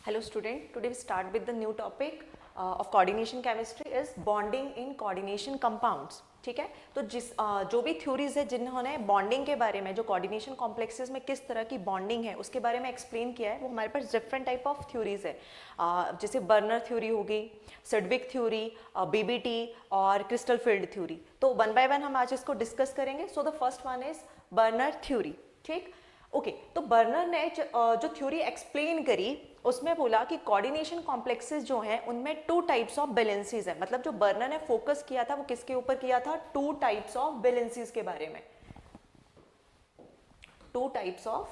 Hello student, today we start with the new topic of coordination chemistry is bonding in coordination compounds. ठीक है, तो जो भी theories है जिन्होंने बॉन्डिंग के बारे में, जो कोऑर्डिनेशन कॉम्प्लेक्सेस में किस तरह की बॉन्डिंग है उसके बारे में एक्सप्लेन किया है, वो हमारे पास डिफरेंट टाइप ऑफ थ्योरीज है। जैसे बर्नर थ्योरी होगी, सिडविक थ्योरी, बीबीटी और क्रिस्टल फील्ड थ्योरी। तो वन बाय वन हम आज इसको डिस्कस करेंगे। So the first one is burner theory. ठीक, ओके, तो बर्नर ने जो थ्योरी एक्सप्लेन करी उसमें बोला कि कोऑर्डिनेशन कॉम्प्लेक्सेस जो हैं उनमें टू टाइप्स ऑफ बैलेंसेस हैं। मतलब जो बर्नर ने फोकस किया था वो किसके ऊपर किया था? टू टाइप्स ऑफ बैलेंसेस के बारे में। Two types of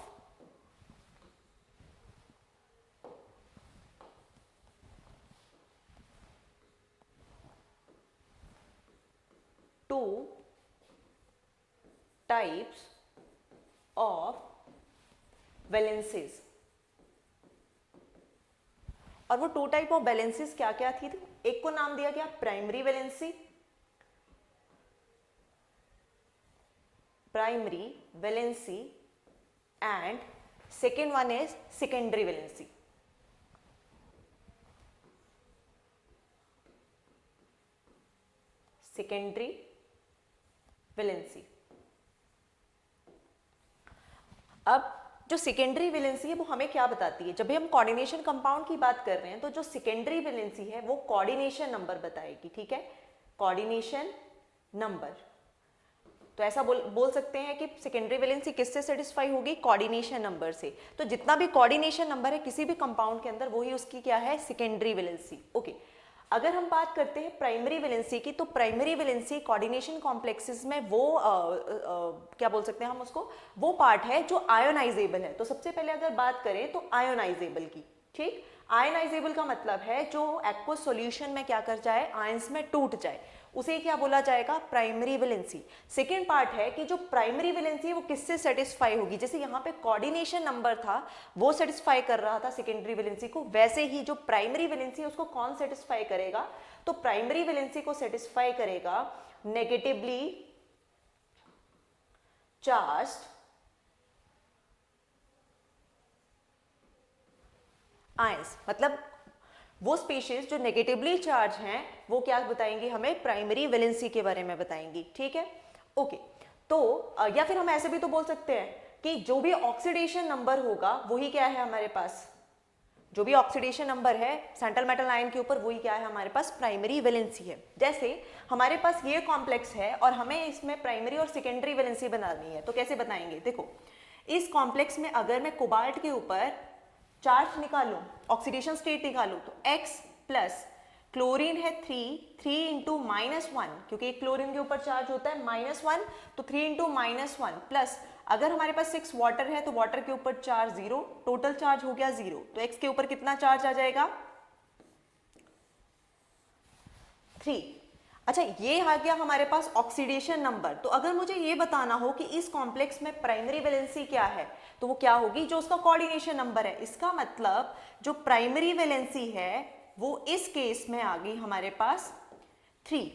of valences. और वो टू टाइप ऑफ वैलेंसीज क्या क्या थी? एक को नाम दिया गया primary valency, and second one is secondary valency. Secondary valency. अब जो सेकेंडरी वैलेंसी है वो हमें क्या बताती है? जब भी हम कोऑर्डिनेशन कंपाउंड की बात कर रहे हैं तो जो सेकेंडरी वैलेंसी है वो कोऑर्डिनेशन नंबर बताएगी। ठीक है, कोऑर्डिनेशन नंबर। तो ऐसा बोल सकते हैं कि सेकेंडरी वैलेंसी किससे सेटिस्फाई होगी? कोऑर्डिनेशन नंबर से। तो जितना भी कोऑर्डिनेशन नंबर है किसी भी कंपाउंड के अंदर, वही उसकी क्या है? Secondary valency. ओके, अगर हम बात करते हैं प्राइमरी वैलेंसी की, तो प्राइमरी वैलेंसी कोऑर्डिनेशन कॉम्प्लेक्सेस में वो क्या बोल सकते हैं हम उसको? वो पार्ट है जो आयोनाइजेबल है। तो सबसे पहले अगर बात करें तो आयोनाइजेबल की। ठीक, आयोनाइजेबल का मतलब है जो एक्वस सॉल्यूशन में क्या कर जाए? आयंस में टूट जाए, उसे क्या बोला जाएगा? Primary valency. सेकेंड पार्ट है कि जो प्राइमरी वैलेंसी है वो किससे सेटिस्फाई होगी? जैसे यहाँ पे कोऑर्डिनेशन नंबर था वो सेटिस्फाई कर रहा था सेकेंडरी वैलेंसी को, वैसे ही जो प्राइमरी वैलेंसी है उसको कौन सेटिस्फाई करेगा? तो प्राइमरी वैलेंसी को सेटिस्फाई करेगा नेगेटिवली चार्ज्ड आयंस। मतलब वो स्पीशीज जो नेगेटिवली चार्ज हैं वो क्या बताएंगी हमें? प्राइमरी वैलेंसी के बारे में बताएंगी। ठीक है, ओके। तो या फिर हम ऐसे भी तो बोल सकते हैं कि जो भी ऑक्सीडेशन नंबर होगा वही क्या है हमारे पास? जो भी ऑक्सीडेशन नंबर है सेंट्रल मेटल आयन के ऊपर वही क्या है हमारे पास? प्राइमरी वैलेंसी है। जैसे हमारे पास ये कॉम्प्लेक्स है और हमें इसमें प्राइमरी और सेकेंडरी वैलेंसी बनानी है, तो कैसे बताएंगे? देखो, इस कॉम्प्लेक्स में अगर मैं कोबाल्ट के ऊपर चार्ज निकालूं, ऑक्सीडेशन स्टेट निकालूं, तो X प्लस क्लोरीन है 3 इंटू -1, क्योंकि क्लोरीन के ऊपर चार्ज होता है -1, तो 3 इंटू -1 प्लस अगर हमारे पास 6 वाटर है तो वाटर के ऊपर चार्ज 0, टोटल चार्ज हो गया 0। तो X के ऊपर कितना चार्ज आ जाएगा? 3। अच्छा, ये आ गया हमारे पास ऑक्सीडेशन नंबर। तो अगर मुझे ये बताना हो कि इस कॉम्प्लेक्स में प्राइमरी वैलेंसी क्या है, तो वो क्या होगी? जो उसका कोऑर्डिनेशन नंबर है। इसका मतलब जो प्राइमरी वैलेंसी है वो इस केस में आ गई हमारे पास 3।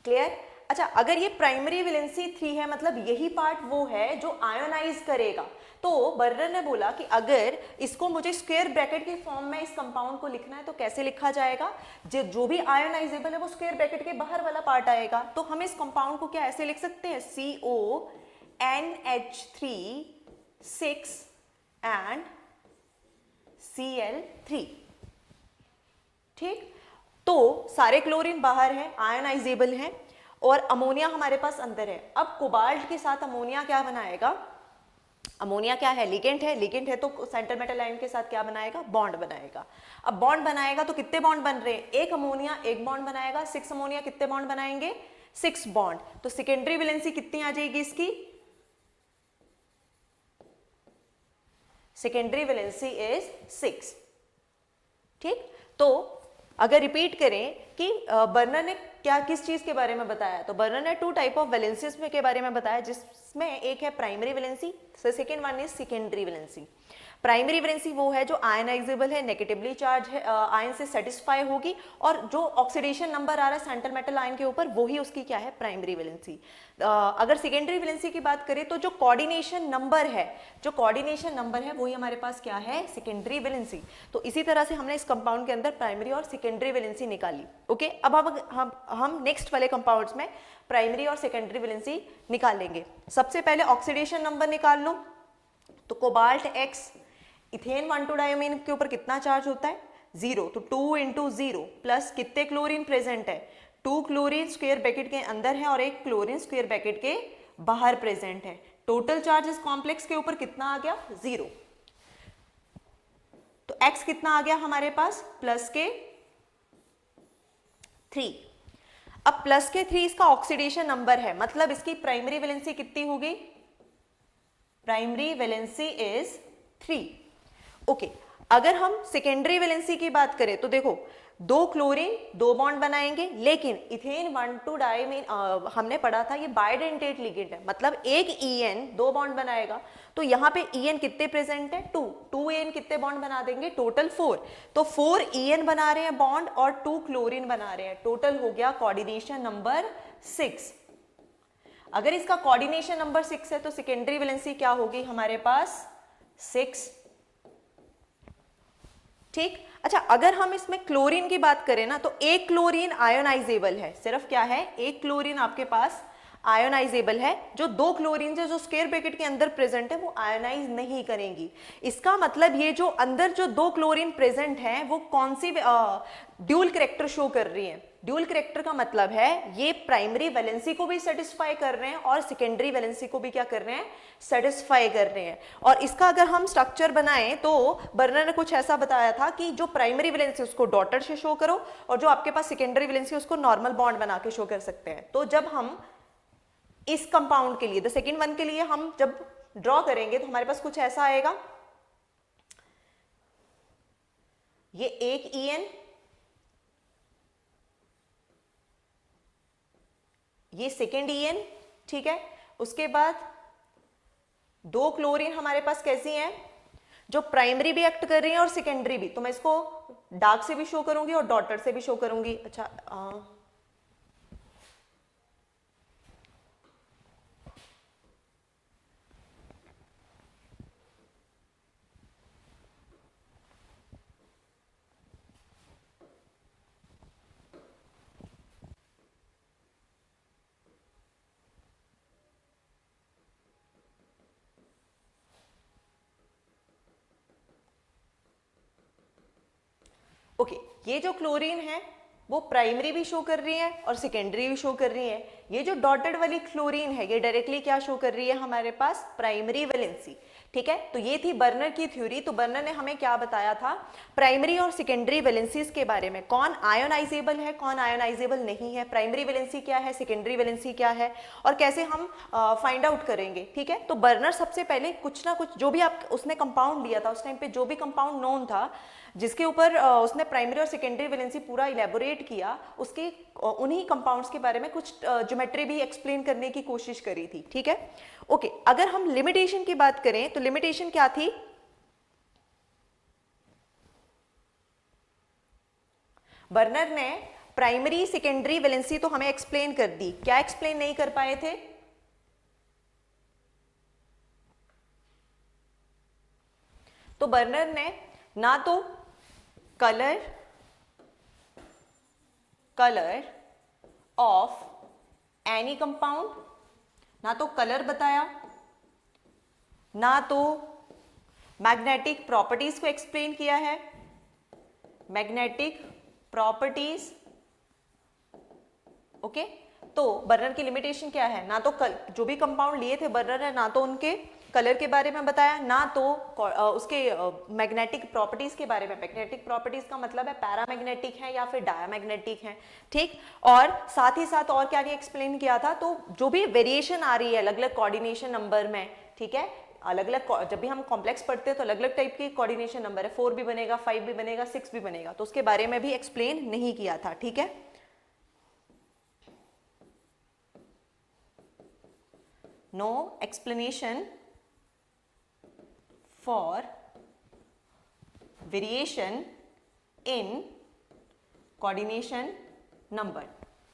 क्लियर? अच्छा, अगर ये प्राइमरी वैलेंसी 3 है मतलब यही पार्ट वो है जो आयोनाइज करेगा। तो बर्नर ने बोला कि अगर इसको मुझे स्क्वायर ब्रैकेट के फॉर्म में इस कंपाउंड को लिखना है तो कैसे लिखा जाएगा? जो भी आयोनाइजेबल है वो स्क्वायर ब्रैकेट के बाहर वाला पार्ट आएगा। तो हम इस कंपाउंड को क्या ऐसे लिख सकते हैं? CONH3 6 and Cl3। ठीक, तो सारे क्लोरीन बाहर है, आयोनाइजेबल हैं, और अमोनिया हमारे पास अंदर है। अब कोबाल्ट के साथ अमोनिया क्या बनाएगा? अमोनिया क्या है? लिगेंड है। लिगेंड है तो सेंट्रल मेटल आयन के साथ क्या बनाएगा? बॉन्ड बनाएगा। अब बॉन्ड बनाएगा तो कितने बॉन्ड बन रहे हैं? एक अमोनिया एक बॉन्ड बनाएगा, 6 अमोनिया कितने बॉन्ड बनाएंगे? 6 बॉन्ड। तो सेकेंडरी वैलेंसी कितनी आ जाएगी इसकी? Secondary valency is 6। ठीक, तो अगर रिपीट करें कि बर्नर ने क्या किस चीज के बारे में बताया, तो बर्नर ने 2 टाइप ऑफ वैलेंसीज के बारे में बताया, जिसमें एक है primary valency, second one is secondary valency. Primary valency वो है जो आयनाइजेबल है, नेगेटिवली चार्ज है, आयन से सेटिस्फाई होगी, और जो ऑक्सीडेशन नंबर आ रहा है सेंट्रल मेटल आयन के ऊपर वो ही उसकी क्या है, प्राइमरी वैलेंसी। अगर सेकेंडरी वैलेंसी की बात करें तो जो कोऑर्डिनेशन नंबर है, जो कोऑर्डिनेशन नंबर है वही हमारे पास क्या है, सेकेंडरी वैलेंसी। तो इसी तरह से हमने इस कंपाउंड के अंदर प्राइमरी और सेकेंडरी वैलेंसी निकाली। ओके, अब हम नेक्स्ट वाले कंपाउंड्स में प्राइमरी और सेकेंडरी वैलेंसी निकालेंगे। सबसे पहले ऑक्सीडेशन नंबर निकाल लो, तो कोबाल्ट X इथेन 1,2 डायमीन के ऊपर कितना चार्ज होता है, 0, तो 2 इंटू 0 प्लस कितने क्लोरीन प्रेजेंट है, 2 क्लोरीन स्क्वायर ब्रैकेट के अंदर है और 1 क्लोरीन स्क्वायर ब्रैकेट के बाहर प्रेजेंट है। टोटल चार्ज इस कॉम्प्लेक्स के ऊपर कितना आ गया, 0। तो X कितना आ गया हमारे पास, प्लस के 3। अब प्लस के 3 इसका ऑक्सीडेशन नंबर है, मतलब इसकी प्राइमरी वैलेंसी कितनी होगी, प्राइमरी वैलेंसी इज 3। ओके, अगर हम सेकेंडरी वैलेंसी की बात करें तो देखो 2 क्लोरीन 2 बॉन्ड बनाएंगे, लेकिन इथेन 1,2 डायमीन हमने पढ़ा था ये बाइडेंटेट लिगेंड है, मतलब एक EN 2 बॉन्ड बनाएगा, तो यहाँ पे EN कितने प्रेजेंट है, 2 EN कितने बॉन्ड बना देंगे, टोटल 4, तो 4 EN बना रहे हैं बॉन्ड और 2 क्लोरीन बना रहे हैं, टोटल हो गया कोऑर्डिनेशन नंबर 6। अगर इसका कोऑर्डिनेशन नंबर 6 है तो सेकेंडरी वैलेंसी क्या होगी हमारे पास, 6। ठीक, अच्छा, अगर हम इसमें क्लोरीन की बात करें ना, तो एक क्लोरीन आयोनाइजेबल है, सिर्फ क्या है, एक क्लोरीन आपके पास आयोनाइजेबल है, जो 2 क्लोरीन जो स्क्वायर ब्रैकेट के अंदर प्रेजेंट है वो आयोनाइज नहीं करेंगी। इसका मतलब ये जो अंदर जो 2 क्लोरीन प्रेजेंट है वो कौन सी ड्यूल कैरेक्टर शो कर रही है, ड्यूल कैरेक्टर का मतलब है ये प्राइमरी वैलेंसी को भी सेटिस्फाई कर रहे हैं और सेकेंडरी वैलेंसी को भी क्या कर रहे हैं, सेटिस्फाई कर रहे हैं। और इसका अगर हम स्ट्रक्चर बनाएं तो बर्नर ने कुछ ऐसा बताया था कि जो प्राइमरी वैलेंसी उसको डॉटेड से शो करो और जो आपके पास सेकेंडरी वैलेंसी उसको नॉर्मल बॉन्ड बना के शो कर सकते हैं। तो जब हम इस कंपाउंड के लिए, द सेकेंड वन के लिए हम जब ड्रॉ करेंगे तो हमारे पास कुछ ऐसा आएगा, ये एक EN, ये सेकेंड EN, ठीक है, उसके बाद 2 क्लोरीन हमारे पास कैसी हैं, जो प्राइमरी भी एक्ट कर रही हैं और सेकेंडरी भी, तो मैं इसको डार्क से भी शो करूंगी और डॉटेड से भी शो करूंगी। अच्छा, ओके, ये जो क्लोरीन है वो प्राइमरी भी शो कर रही है और सेकेंडरी भी शो कर रही है। ये जो डॉटेड वाली क्लोरीन है ये डायरेक्टली क्या शो कर रही है हमारे पास, प्राइमरी वैलेंसी। ठीक है, तो ये थी बर्नर की थ्योरी। तो बर्नर ने हमें क्या बताया था, प्राइमरी और सेकेंडरी वैलेंसीज के बारे में, कौन आयोनाइजेबल है कौन आयोनाइजेबल नहीं है, प्राइमरी वैलेंसी क्या है, सेकेंडरी वैलेंसी क्या है, और कैसे हम फाइंड आउट करेंगे। ठीक है, तो बर्नर सबसे पहले कुछ ना कुछ जो भी आप उसने कंपाउंड लिया था उस टाइम पे, जो भी कंपाउंड नोन था जिसके ऊपर उसने प्राइमरी और सेकेंडरी वैलेंसी पूरा इलेबोरेट किया, उसके उन्हीं कंपाउंड्स के बारे में कुछ ज्योमेट्री भी एक्सप्लेन करने की कोशिश करी थी। ठीक है, ओके, अगर हम लिमिटेशन की बात करें तो लिमिटेशन क्या थी, बर्नर ने प्राइमरी सेकेंडरी वैलेंसी तो हमें एक्सप्लेन कर दी, क्या एक्सप्लेन नहीं कर पाए थे, तो बर्नर ने ना तो कलर ऑफ एनी कंपाउंड, ना तो कलर बताया, ना तो मैग्नेटिक प्रॉपर्टीज को एक्सप्लेन किया है, मैग्नेटिक प्रॉपर्टीज। ओके, तो बर्नर की लिमिटेशन क्या है, ना तो जो भी कंपाउंड लिए थे बर्नर ने ना तो उनके कलर के बारे में बताया, ना तो उसके मैग्नेटिक प्रॉपर्टीज के बारे में। मैग्नेटिक प्रॉपर्टीज का मतलब है पैरामैग्नेटिक है या फिर डायामैग्नेटिक है। ठीक, और साथ ही साथ और क्या क्या एक्सप्लेन किया था, तो जो भी वेरिएशन आ रही है अलग अलग कोऑर्डिनेशन नंबर में, ठीक है, अलग अलग, जब भी हम कॉम्प्लेक्स पढ़ते हैं तो अलग अलग टाइप के कोऑर्डिनेशन नंबर है, 4 भी बनेगा, 5 भी बनेगा, 6 भी बनेगा, तो उसके बारे में भी एक्सप्लेन नहीं किया था, ठीक है। No explanation for variation in coordination number,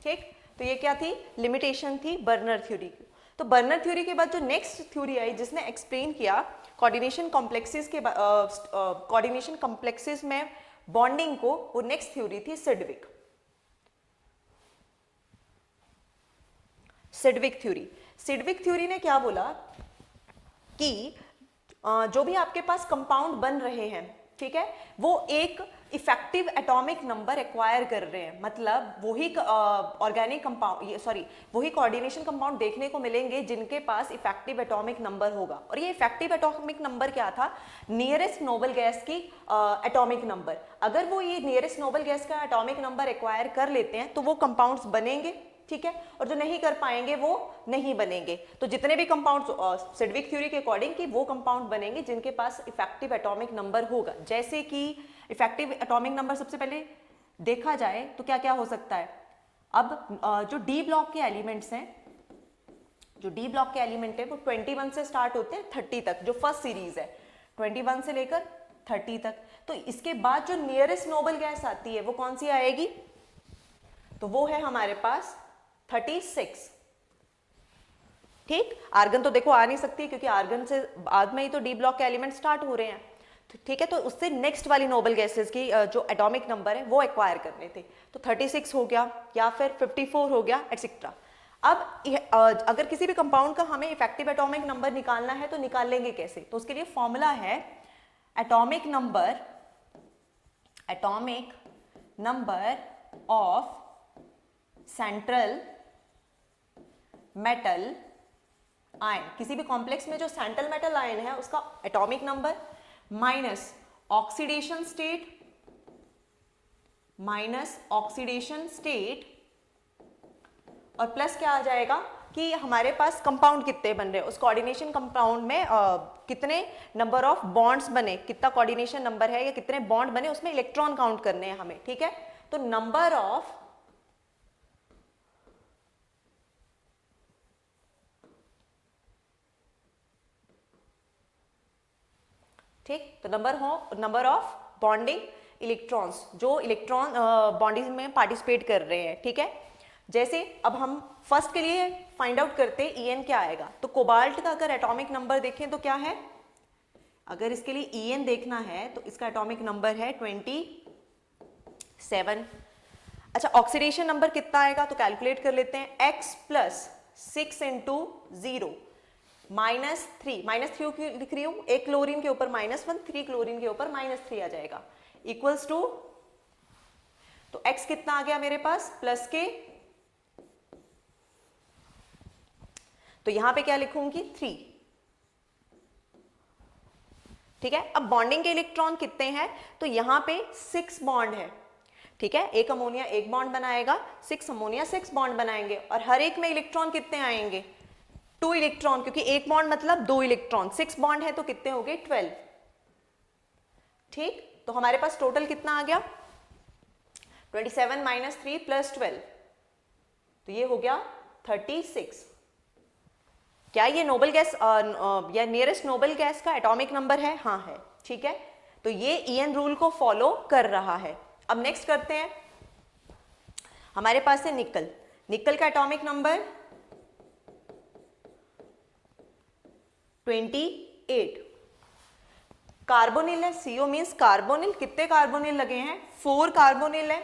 ठीक। तो ये क्या थी, लिमिटेशन थी बर्नर थ्योरी की। तो बर्नर थ्योरी के बाद जो नेक्स्ट थ्योरी आई जिसने एक्सप्लेन किया कोऑर्डिनेशन कॉम्प्लेक्सेस के कोऑर्डिनेशन कॉम्प्लेक्सेस में बॉन्डिंग को, वो नेक्स्ट थ्योरी थी Sidgwick. Sidgwick theory, Sidgwick theory ने क्या बोला कि जो भी आपके पास कंपाउंड बन रहे हैं, ठीक है, वो एक इफेक्टिव एटॉमिक नंबर एक्वायर कर रहे हैं, मतलब वही ऑर्गेनिक कंपाउंड, सॉरी वही कोऑर्डिनेशन कंपाउंड देखने को मिलेंगे जिनके पास इफेक्टिव एटॉमिक नंबर होगा। और ये इफेक्टिव एटॉमिक नंबर क्या था, नियरेस्ट नोबल गैस की एटॉमिक नंबर। अगर वो ये नियरेस्ट नोबल गैस का एटॉमिक नंबर एक्वायर कर लेते हैं तो वो कंपाउंड्स बनेंगे, ठीक है, और जो नहीं कर पाएंगे वो नहीं बनेंगे। तो जितने भी कंपाउंड्स सिडविक थ्योरी के अकॉर्डिंग कि वो कंपाउंड बनेंगे जिनके पास इफेक्टिव एटॉमिक नंबर होगा। जैसे कि इफेक्टिव एटॉमिक नंबर सबसे पहले देखा जाए तो क्या क्या हो सकता है। अब जो डी ब्लॉक के एलिमेंट्स हैं, जो डी ब्लॉक के एलिमेंट है वो 21 से स्टार्ट होते हैं 30 तक, जो फर्स्ट सीरीज है 21 से लेकर 30 तक। तो इसके बाद जो नियरेस्ट नोबल गैस आती है वो कौन सी आएगी, तो वो है हमारे पास 36, ठीक। आर्गन तो देखो आ नहीं सकती क्योंकि आर्गन से बाद में ही तो डी ब्लॉक के एलिमेंट स्टार्ट हो रहे हैं, ठीक है। तो उससे नेक्स्ट वाली नोबल गैसेस की जो एटॉमिक नंबर है वो एक्वायर करने थे, तो 36 हो गया या फिर 54 हो गया एटसेट्रा। अब अगर किसी भी कंपाउंड का हमें इफेक्टिव एटॉमिक नंबर निकालना है तो निकाल लेंगे कैसे, तो उसके लिए फॉर्मूला है atomic number of central metal ion. किसी भी कॉम्प्लेक्स में जो सेंट्रल मेटल आयन है उसका atomic number minus oxidation state और प्लस क्या आ जाएगा कि हमारे पास कंपाउंड कितने बन रहे हैं, उस कोऑर्डिनेशन कंपाउंड में कितने नंबर ऑफ बॉन्ड्स बने, कितना कोऑर्डिनेशन नंबर है या कितने बॉन्ड बने, उसमें इलेक्ट्रॉन काउंट करने हैं हमें, ठीक है। तो नंबर ऑफ ठीक, तो नंबर ऑफ बॉन्डिंग इलेक्ट्रॉन्स, जो इलेक्ट्रॉन बॉन्डिंग में पार्टिसिपेट कर रहे हैं, ठीक है। जैसे अब हम फर्स्ट के लिए फाइंड आउट करते हैं En क्या आएगा, तो कोबाल्ट का अगर एटॉमिक नंबर देखें तो क्या है, अगर इसके लिए En देखना है तो इसका एटॉमिक नंबर है 27। अच्छा, ऑक्सीडेशन नंबर कितना आएगा तो कैलकुलेट कर लेते हैं, x प्लस 6 इंटू 0 -3, -3 क्यों लिख रही हूं, एक क्लोरीन के ऊपर -1, 3 क्लोरीन के ऊपर -3 आ जाएगा, इक्वल्स टू, तो x कितना आ गया मेरे पास प्लस के, तो यहां पे क्या लिखूंगी 3, ठीक है। अब बॉन्डिंग के इलेक्ट्रॉन कितने हैं, तो यहां पे 6 बॉन्ड है, ठीक है। एक अमोनिया एक बॉन्ड बनाएगा, 6 अमोनिया 6 बॉन्ड बनाएंगे, और हर एक में इलेक्ट्रॉन कितने आएंगे, 2 इलेक्ट्रॉन, क्योंकि एक बॉन्ड मतलब 2 इलेक्ट्रॉन, 6 बॉन्ड है तो कितने हो गए 12, ठीक। तो हमारे पास टोटल कितना आ गया 27 माइनस 3 प्लस 12, तो ये हो गया 36। क्या ये नोबल गैस या नियरेस्ट नोबल गैस का एटॉमिक नंबर है, हाँ है, ठीक है। तो ये ईएन रूल को फॉलो कर रहा है। अब नेक्स्ट करते हैं, हमारे पास है निकल, निकल का एटॉमिक नंबर 28, कार्बोनिल है, CO मीन्स कार्बोनिल, कितने कार्बोनिल लगे हैं 4 कार्बोनिल है,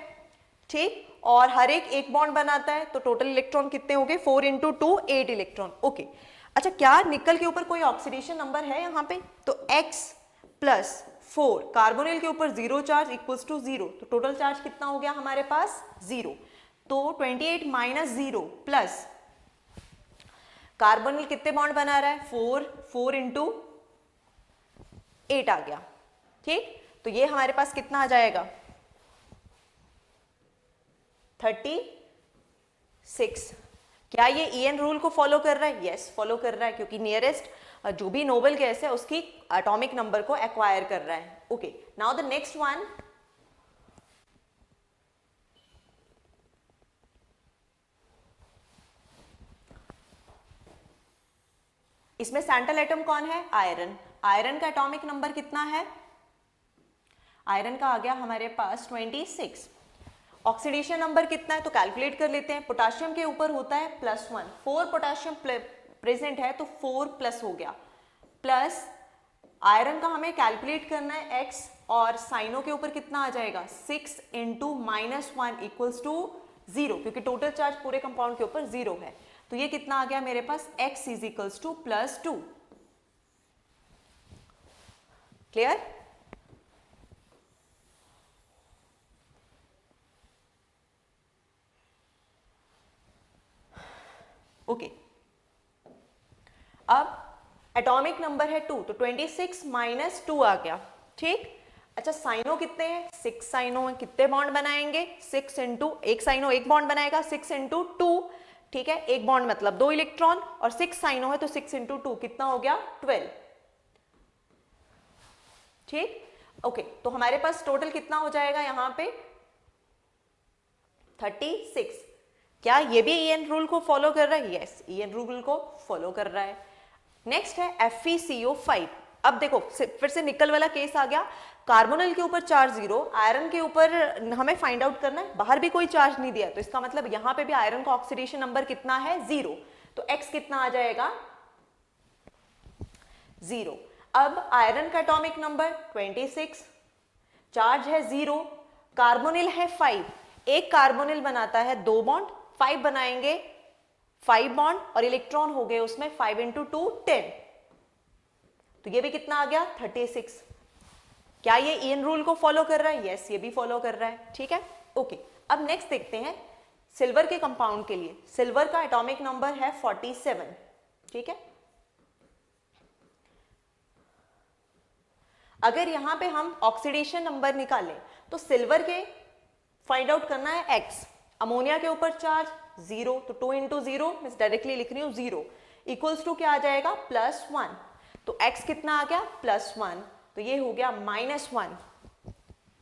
ठीक, और हर एक बॉन्ड बनाता है, तो टोटल इलेक्ट्रॉन कितने हो गए 4 इंटू 2 8 इलेक्ट्रॉन, ओके। अच्छा, क्या निकल के ऊपर कोई ऑक्सीडेशन नंबर है यहाँ पे, तो x प्लस 4, कार्बोनिल के ऊपर 0 चार्ज इक्वल्स टू 0, तो टोटल चार्ज कितना हो गया हमारे पास 0, तो 28 माइनस 0 प्लस कार्बोनिल कितने बॉन्ड बना रहा है 4 इंटू 8 आ गया, ठीक। तो ये हमारे पास कितना आ जाएगा 36। क्या ये ईएन रूल को फॉलो कर रहा है, यस फॉलो कर रहा है, क्योंकि नियरेस्ट जो भी नोबल गैस है उसकी एटॉमिक नंबर को एक्वायर कर रहा है. Okay, now the next one. इसमें सेंट्रल एटम कौन है? आयरन. आयरन का एटॉमिक नंबर कितना है? आयरन का आ गया हमारे पास 26. ऑक्सीडेशन नंबर कितना है तो कैलकुलेट कर लेते हैं. पोटाशियम के ऊपर होता है +1. 4 पोटाशियम प्रेजेंट है तो 4 प्लस हो गया, प्लस आयरन का हमें कैलकुलेट करना है x, और साइनो के ऊपर कितना आ जाएगा? 6 इंटू -1 इक्वल्स टू 0, क्योंकि टोटल चार्ज पूरे कंपाउंड के ऊपर 0 है. तो ये कितना आ गया मेरे पास? x is equals to +2. Clear? Okay. अब एटॉमिक नंबर है 2, तो 26 माइनस 2 आ गया. ठीक. अच्छा, साइनो कितने हैं? 6 साइनो है. कितने बॉन्ड बनाएंगे? 6 इंटू, एक साइनो एक बॉन्ड बनाएगा, 6 इंटू 2. ठीक है, एक बॉन्ड मतलब 2 इलेक्ट्रॉन, और 6 साइनो है तो 6 इंटू 2 कितना हो गया? 12. ठीक. ओके, तो हमारे पास टोटल कितना हो जाएगा यहाँ पे? 36. क्या ये भी ईएन रूल को फॉलो कर रहा है? यस, ईएन रूल को फॉलो कर रहा है. नेक्स्ट है FeCO5. अब देखो फिर से निकल वाला केस आ गया. कार्बोनिल के ऊपर चार्ज 0, आयरन के ऊपर हमें फाइंड आउट करना है. बाहर भी कोई चार्ज नहीं दिया, तो इसका मतलब यहां पे भी आयरन का ऑक्सीडेशन नंबर कितना है? 0. तो X कितना आ जाएगा? 0. अब आयरन का एटॉमिक नंबर 26, चार्ज है 0, कार्बोनिल है 5. एक कार्बोनिल बनाता है 2 बॉन्ड, 5 बनाएंगे 5 बॉन्ड, और इलेक्ट्रॉन हो गए उसमें 5 इंटू 2 10. तो ये भी कितना आ गया? 36. क्या ये ईएन रूल को फॉलो कर रहा है? यस, ये भी फॉलो कर रहा है. ठीक है. ओके, अब नेक्स्ट देखते हैं सिल्वर के कंपाउंड के लिए. सिल्वर का एटॉमिक नंबर है 47. ठीक है. अगर यहां पे हम ऑक्सीडेशन नंबर निकालें तो सिल्वर के फाइंड आउट करना है x. अमोनिया के ऊपर चार्ज 0, तो 2 इंटू 0 मैं डायरेक्टली लिख रही हूं 0 इक्वल्स टू क्या आ जाएगा? +1. तो x कितना आ गया? +1. तो ये हो गया -1.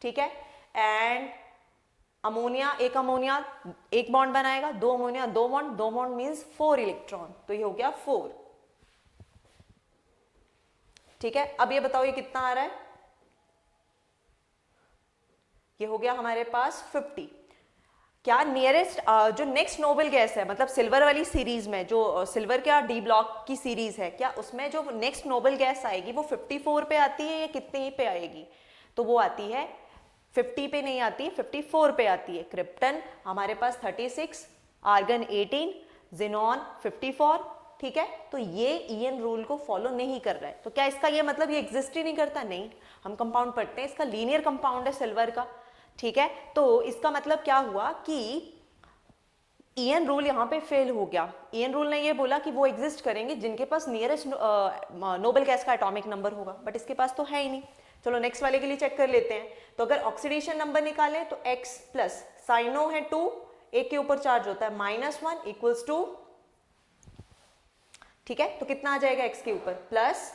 ठीक है. एंड अमोनिया एक बॉन्ड बनाएगा, 2 अमोनिया 2 बॉन्ड मींस 4 इलेक्ट्रॉन, तो ये हो गया 4. ठीक है. अब ये बताओ ये कितना आ रहा है? ये हो गया हमारे पास 50. क्या नियरेस्ट जो नेक्स्ट नोबल गैस है, मतलब सिल्वर वाली सीरीज में जो सिल्वर का डी ब्लॉक की सीरीज है, क्या उसमें जो नेक्स्ट नोबल गैस आएगी वो 54 पे आती है या कितने पे आएगी? तो वो आती है 50 पे नहीं आती है, 54 पे आती है. क्रिप्टन हमारे पास 36, आर्गन 18, जिनॉन 54. ठीक है. तो ये ईएन रूल को फॉलो नहीं कर रहा है. तो क्या इसका ये मतलब ये एग्जिस्ट ही नहीं करता? नहीं. हम कंपाउंड पढ़ते हैं, इसका लीनियर कंपाउंड है सिल्वर का. ठीक है. तो इसका मतलब क्या हुआ कि ईएन रूल यहां पे फेल हो गया. ईएन रूल ने ये बोला कि वो एग्जिस्ट करेंगे जिनके पास नियरेस्ट नोबल गैस का एटॉमिक नंबर होगा, बट इसके पास तो है ही नहीं. चलो नेक्स्ट वाले के लिए चेक कर लेते हैं. तो अगर ऑक्सीडेशन नंबर निकालें तो x प्लस साइनो है 2, एक के ऊपर चार्ज होता है -1 इक्वल्स टू. ठीक है. तो कितना आ जाएगा x के ऊपर? प्लस,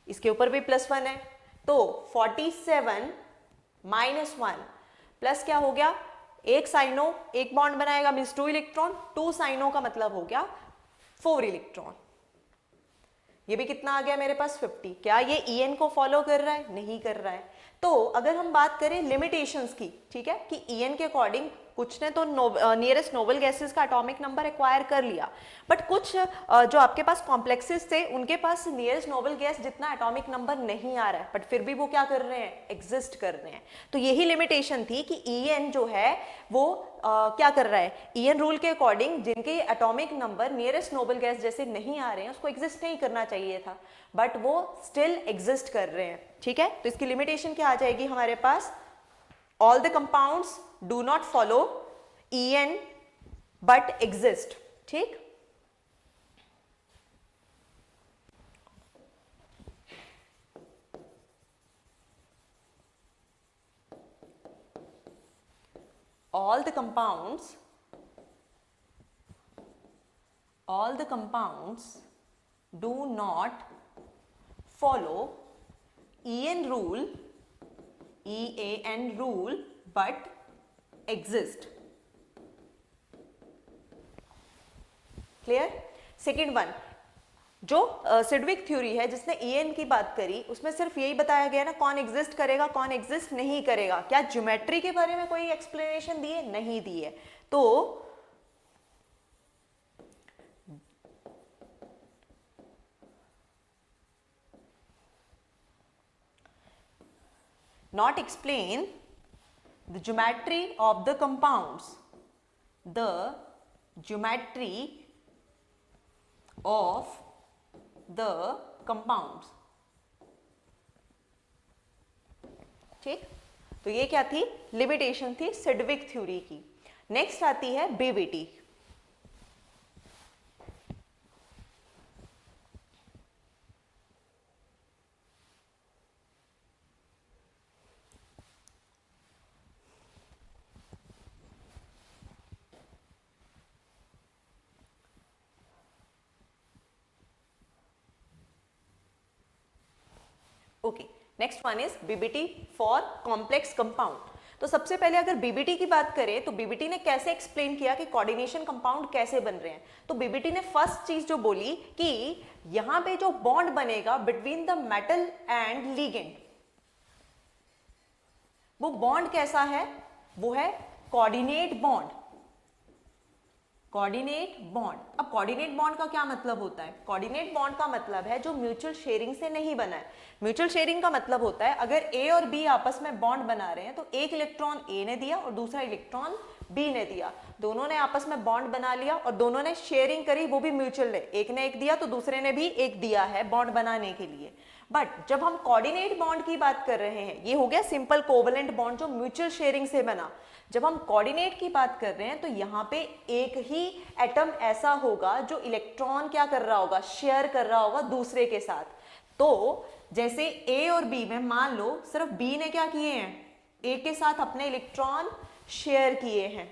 इसके ऊपर भी +1 है, तो 47 -1 प्लस क्या हो गया? एक साइनो एक बॉन्ड बनाएगा मींस 2 इलेक्ट्रॉन, 2 साइनो का मतलब हो गया 4 इलेक्ट्रॉन. ये भी कितना आ गया मेरे पास? 50. क्या ये ईएन को फॉलो कर रहा है? नहीं कर रहा है. तो अगर हम बात करें लिमिटेशंस की, ठीक है, कि ईएन के अकॉर्डिंग कुछ ने तो नियरेस्ट नोबल गैसेस का एटॉमिक नंबर एक्वायर कर लिया, बट कुछ जो आपके पास कॉम्प्लेक्सेस थे उनके पास नियरेस्ट नोबल गैस जितना एटॉमिक नंबर नहीं आ रहा है, बट फिर भी वो क्या कर रहे हैं? एग्जिस्ट कर रहे हैं. तो यही लिमिटेशन थी कि ईएन जो है वो क्या कर रहा है? ईएन रूल के अकॉर्डिंग जिनके atomic number nearest noble gas जैसे नहीं आ रहे हैं उसको एग्जिस्ट नहीं करना चाहिए था, बट वो स्टिल एग्जिस्ट कर रहे हैं. ठीक है. तो इसकी लिमिटेशन क्या आ जाएगी हमारे पास? All the compounds do not follow EN but exist. ठीक. All the compounds do not follow EN rule, EAN rule, but exist. Clear? Second one, जो सिडविक थ्योरी है जिसने EN की बात करी, उसमें सिर्फ यही बताया गया ना कौन एग्जिस्ट करेगा कौन एग्जिस्ट नहीं करेगा। क्या ज्योमेट्री के बारे में कोई एक्सप्लेनेशन दी है? नहीं दी है। तो not explain the geometry of the compounds, the geometry of the compounds। ठीक, तो ये क्या थी? लिमिटेशन थी सिडविक थ्योरी की। नेक्स्ट आती है BBT. Okay, next one is BBT for complex compound. तो सबसे पहले अगर बीबीटी की बात करें तो बीबीटी ने कैसे एक्सप्लेन किया कि कोऑर्डिनेशन कंपाउंड कैसे बन रहे हैं। तो बीबीटी ने फर्स्ट चीज जो बोली कि यहां पे जो बॉन्ड बनेगा between the metal and ligand, वो बॉन्ड कैसा है? वो है कोऑर्डिनेट बॉन्ड। Coordinate bond. अब कोऑर्डिनेट बॉन्ड का क्या मतलब होता है? कोऑर्डिनेट बॉन्ड का मतलब है जो म्यूचुअल शेयरिंग से नहीं बना है। म्यूचुअल शेयरिंग का मतलब होता है अगर ए और बी आपस में बॉन्ड बना रहे हैं तो एक इलेक्ट्रॉन ए ने दिया और दूसरा इलेक्ट्रॉन बी ने दिया, दोनों ने आपस में बॉन्ड बना लिया और दोनों ने शेयरिंग करी, वो भी म्यूचुअल है। एक ने एक दिया तो दूसरे ने भी एक दिया है बॉन्ड बनाने के लिए। बट जब हम कोऑर्डिनेट बॉन्ड की बात कर रहे हैं, ये हो गया सिंपल कोवलेंट बॉन्ड जो म्यूचुअल शेयरिंग से बना। जब हम कोऑर्डिनेट की बात कर रहे हैं तो यहाँ पे एक ही एटम ऐसा होगा जो इलेक्ट्रॉन क्या कर रहा होगा? शेयर कर रहा होगा दूसरे के साथ। तो जैसे ए और बी में मान लो सिर्फ बी ने क्या किए हैं? ए के साथ अपने इलेक्ट्रॉन शेयर किए हैं।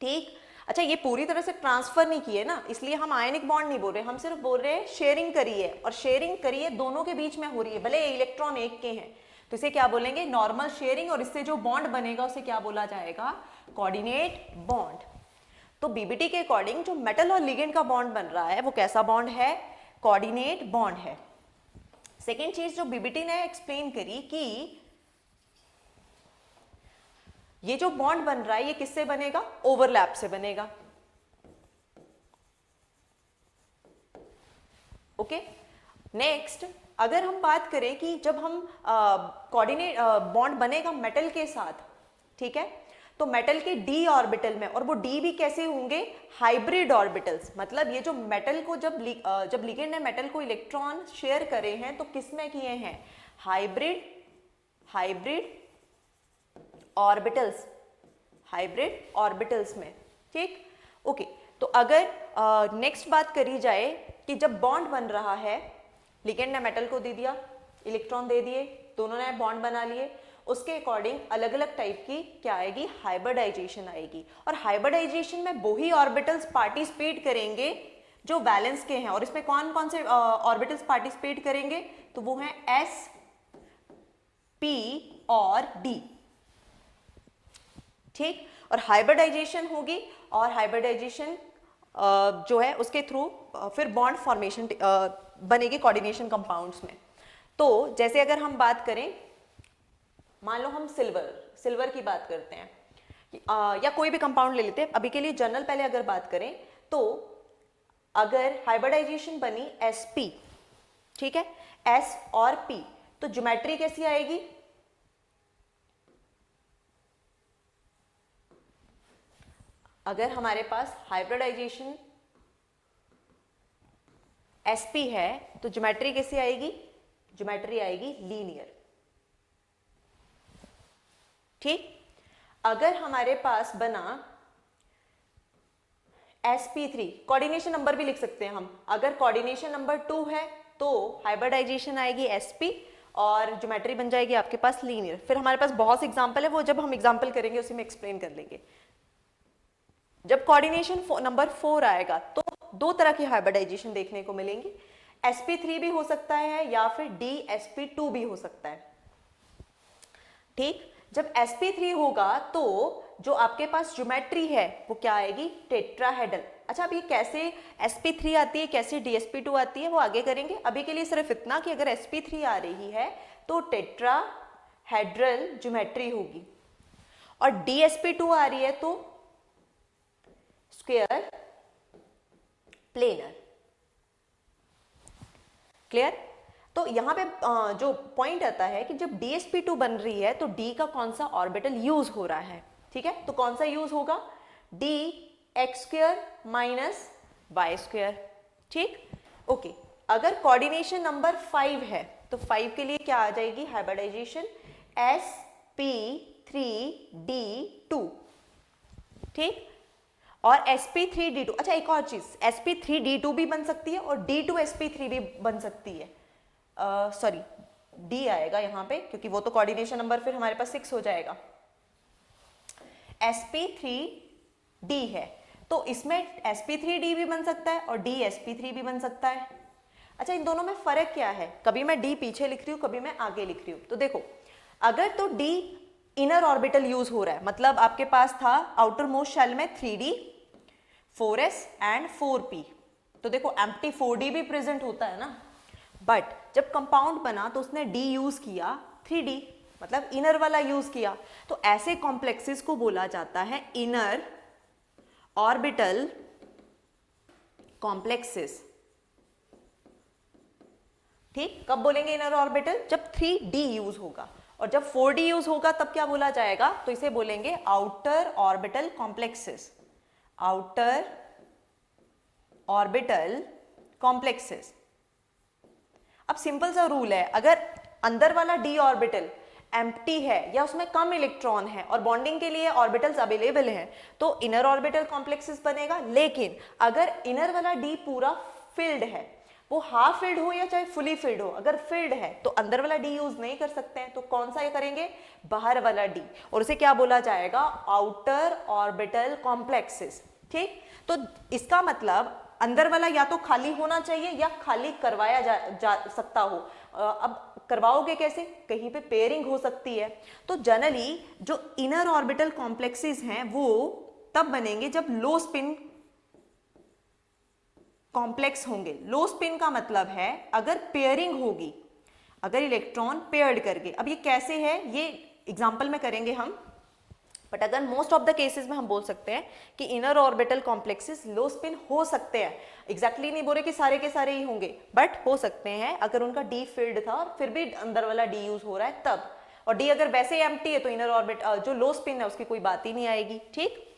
ठीक, अच्छा ये पूरी तरह से ट्रांसफर नहीं किए ना, इसलिए हम आयनिक बॉन्ड नहीं बोल रहे, हम सिर्फ बोल रहे हैं शेयरिंग करी है। और शेयरिंग करी है दोनों के बीच में हो रही है, भले इलेक्ट्रॉन एक के हैं, तो इसे क्या बोलेंगे? Normal sharing. और इससे जो बॉन्ड बनेगा उसे क्या बोला जाएगा? Coordinate bond. तो बीबीटी के अकॉर्डिंग जो मेटल और लिगेंड का बॉन्ड बन रहा है वो कैसा बॉन्ड है? कोऑर्डिनेट बॉन्ड है। सेकेंड चीज जो बीबीटी ने एक्सप्लेन करी कि ये जो बॉन्ड बन रहा है ये किससे बनेगा? ओवरलैप से बनेगा। ओके, नेक्स्ट अगर हम बात करें कि जब हम कोऑर्डिनेट बॉन्ड बनेगा मेटल के साथ, ठीक है, तो मेटल के डी ऑर्बिटल में, और वो डी भी कैसे होंगे? Hybrid orbitals. मतलब ये जो मेटल को जब लिगेंड ने मेटल को इलेक्ट्रॉन शेयर करे हैं तो किस में किए हैं? हाइब्रिड ऑर्बिटल्स, हाइब्रिड ऑर्बिटल्स में। ठीक, ओके। तो अगर नेक्स्ट बात करी जाए कि जब बॉन्ड बन रहा है, लिगेंड ने मेटल को दे दिया, इलेक्ट्रॉन दे दिए, दोनों ने बॉन्ड बना लिए, उसके अकॉर्डिंग अलग अलग टाइप की क्या आएगी? हाइब्रिडाइजेशन आएगी। और हाइब्रिडाइजेशन में वो ही ऑर्बिटल्स पार्टिसिपेट करेंगे जो वैलेंस के हैं। और इसमें कौन कौन से ऑर्बिटल्स पार्टिसिपेट करेंगे? तो वो हैं एस, पी और डी। ठीक, और हाइब्रिडाइजेशन होगी, और हाइब्रिडाइजेशन जो है उसके थ्रू फिर बॉन्ड फॉर्मेशन बनेगी कोऑर्डिनेशन कंपाउंड्स में। तो जैसे अगर हम बात करें, मान लो हम सिल्वर की बात करते हैं, या कोई भी कंपाउंड ले लेते हैं, अभी के लिए जनरल पहले अगर बात करें, तो अगर हाइब्रिडाइजेशन बनी sp, ठीक है, s और p, तो ज्योमेट्री कैसी आएगी? अगर हमारे पास हाइब्रिडाइजेशन sp है तो ज्योमेट्री कैसी आएगी? ज्योमेट्री आएगी लीनियर। ठीक, अगर हमारे पास बना sp3, कोऑर्डिनेशन नंबर भी लिख सकते हैं हम, अगर कोऑर्डिनेशन नंबर 2 है तो हाइब्रिडाइजेशन आएगी sp और ज्योमेट्री बन जाएगी आपके पास लीनियर। फिर हमारे पास बहुत से एग्जांपल है, वो जब हम एग्जांपल करेंगे उसी में एक्सप्लेन कर लेंगे। जब कोऑर्डिनेशन नंबर 4 आएगा तो दो तरह की हाइब्रिडाइजेशन देखने को मिलेंगी, sp3 भी हो सकता है या फिर dsp2 भी हो सकता है। ठीक, जब sp3 होगा तो जो आपके पास ज्योमेट्री है वो क्या आएगी, टेट्राहेड्रल। अच्छा, अब ये कैसे sp3 आती है, कैसे dsp2 आती है, वो आगे करेंगे। अभी के लिए सिर्फ इतना कि अगर sp3 आ रही है तो टेट्राहेड्रल ज्योमेट्री होगी, और dsp2 आ रही है तो स्क्वायर प्लेनर। क्लियर? तो यहां पे जो पॉइंट आता है कि जब dsp2 बन रही है तो d का कौन सा ऑर्बिटल यूज हो रहा है, ठीक है, तो कौन सा यूज होगा, dx square minus y square. ठीक, ओके। अगर कोऑर्डिनेशन नंबर 5 है तो 5 के लिए क्या आ जाएगी हाइब्रिडाइजेशन, sp3d2। ठीक, और sp3d2, अच्छा एक और चीज, sp3d2 भी बन सकती है और d2sp3 भी बन सकती है। सॉरी, d आएगा यहां पे क्योंकि वो तो कोऑर्डिनेशन नंबर फिर हमारे पास 6 हो जाएगा। sp3d है तो इसमें sp3d भी बन सकता है और dsp3 भी बन सकता है। अच्छा, इन दोनों में फर्क क्या है, कभी मैं d पीछे लिख रही हूं, कभी मैं आगे लिख रही हूं। तो देखो, अगर तो d इनर ऑर्बिटल यूज हो रहा है, मतलब आपके पास था आउटर मोस्ट शेल में 3d 4s एंड 4p, तो देखो एम्प्टी 4d भी प्रेजेंट होता है ना, बट जब कंपाउंड बना तो उसने d यूज किया 3d, मतलब इनर वाला यूज किया, तो ऐसे कॉम्प्लेक्सेस को बोला जाता है इनर ऑर्बिटल कॉम्प्लेक्सेस। ठीक, कब बोलेंगे इनर ऑर्बिटल, जब 3d यूज होगा, और जब 4d यूज होगा तब क्या बोला जाएगा, तो इसे बोलेंगे outer orbital complexes, outer orbital complexes. अब सिंपल सा रूल है, अगर अंदर वाला d ऑर्बिटल एम्प्टी है या उसमें कम इलेक्ट्रॉन है और बॉन्डिंग के लिए ऑर्बिटल्स अवेलेबल हैं तो इनर ऑर्बिटल कॉम्प्लेक्सेस बनेगा। लेकिन अगर इनर वाला d पूरा फिल्ड है, वो हाफ फिल्ड हो या चाहे फुली फिल्ड हो, अगर फिल्ड है तो अंदर वाला d यूज नहीं कर सकते हैं, तो कौन सा ये करेंगे, बाहर वाला d, और उसे क्या बोला जाएगा, आउटर ऑर्बिटल कॉम्प्लेक्सेस। ठीक, तो इसका मतलब अंदर वाला या तो खाली होना चाहिए या खाली करवाया जा सकता हो। अब करवाओगे कैसे, कहीं पे पेयरिंग हो सकती है। तो जनरली जो इनर ऑर्बिटल कॉम्प्लेक्सेस हैं वो तब बनेंगे जब लो स्पिन कॉम्प्लेक्स होंगे। लो स्पिन का मतलब है अगर पेयरिंग होगी, अगर इलेक्ट्रॉन पेयर्ड करके, अब ये कैसे है ये एग्जांपल में करेंगे हम, बट अगर मोस्ट ऑफ द केसेस में हम बोल सकते हैं कि इनर ऑर्बिटल कॉम्प्लेक्सेस लो स्पिन हो सकते हैं। एग्जैक्टली नहीं बोल रहे कि सारे के सारे ही होंगे, बट हो सकते हैं अगर उनका डी फील्ड था और फिर भी अंदर वाला डी यूज हो रहा है तब, और डी अगर वैसे ही एम्प्टी है तो इनर ऑर्बिट जो लो स्पिन है उसकी कोई बात ही नहीं आएगी। ठीक,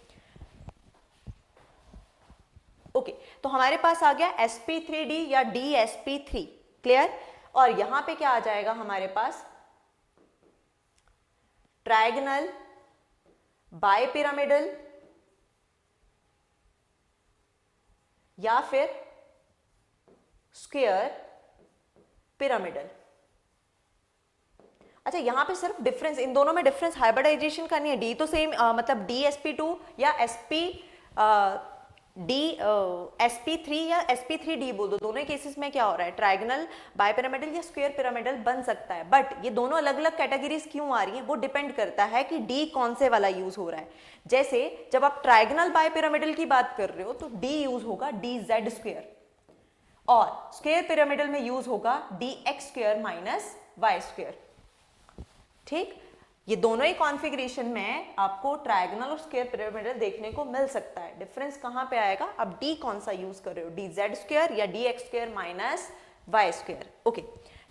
ओके, तो हमारे पास आ गया sp3d या dsp3। क्लियर? और यहां पे क्या आ जाएगा हमारे पास, ट्रायगोनल, बाइपिरामिडल या फिर स्क्वायर पिरामिडल। अच्छा, यहां पे सिर्फ डिफरेंस, इन दोनों में डिफरेंस हाइब्रिडाइजेशन का नहीं है, डी तो सेम मतलब dsp2 या sp3 या sp3d बोल दो, दोनों केसेस में क्या हो रहा है, ट्रायगोनल, बाइपिरामिडल या स्क्वायर पिरामिडल बन सकता है। बट ये दोनों अलग अलग कैटेगरीज क्यों आ रही हैं, वो डिपेंड करता है कि d कौन से वाला यूज हो रहा है। जैसे जब आप ट्रायगोनल बाइपिरामिडल की बात कर रहे हो तो d यूज होगा dz स्क्वायर, और स्क्वायर पिरामिडल में यूज होगा dx square minus y square. ठीक, ये दोनों ही कॉन्फ़िगरेशन में आपको ट्रायगोनल और स्क्वायर पिरामिडल देखने को मिल सकता है। डिफरेंस कहां पे आएगा, अब d कौन सा यूज कर रहे हो, dz स्क्वायर या dx square minus y square. Okay,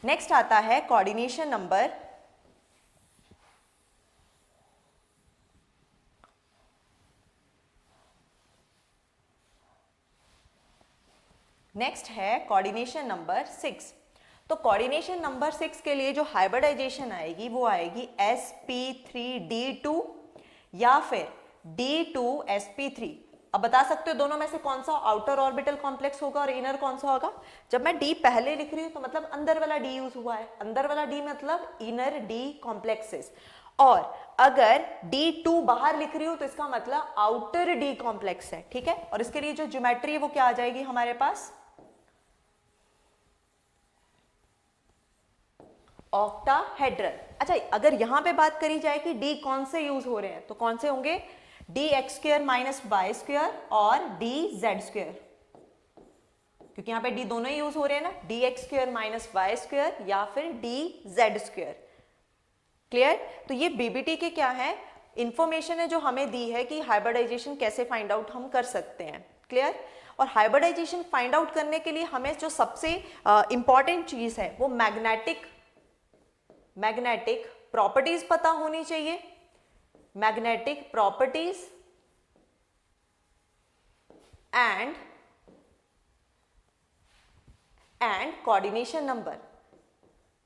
next आता है कोऑर्डिनेशन नंबर नेक्स्ट है कोऑर्डिनेशन नंबर 6। तो कोऑर्डिनेशन नंबर 6 के लिए जो हाइब्रिडाइजेशन आएगी वो आएगी sp3d2 या फिर d2sp3। अब बता सकते हो दोनों में से कौन सा आउटर ऑर्बिटल कॉम्प्लेक्स होगा और इनर कौन सा होगा। जब मैं d पहले लिख रही हूं तो मतलब अंदर वाला d यूज हुआ है, अंदर वाला d मतलब इनर d कॉम्प्लेक्सेस, और अगर D2 बाहर लिख रही हूं तो इसका मतलब आउटर डी कॉम्प्लेक्स है, ठीक है। और इसके लिए जो ज्योमेट्री है वो क्या आ जाएगी हमारे पास, ऑक्टाहेड्रल। अच्छा, अगर यहां पे बात करी जाए कि डी कौन से यूज हो रहे हैं, तो कौन से होंगे, d x square minus y square और डी जेड स्क्र, क्योंकि यहां पे डी दोनों ही यूज हो रहे हैं ना, d x square minus y square या फिर डी जेड स्क्र। क्लियर। तो ये बीबीटी के क्या है, इंफॉर्मेशन है जो हमें दी है कि हाइब्रिडाइजेशन कैसे फाइंड आउट हम कर सकते हैं। क्लियर। और हाइब्रिडाइजेशन फाइंड आउट करने के लिए हमें जो सबसे इंपॉर्टेंट चीज है वो मैग्नेटिक प्रॉपर्टीज पता होनी चाहिए, magnetic properties and coordination number.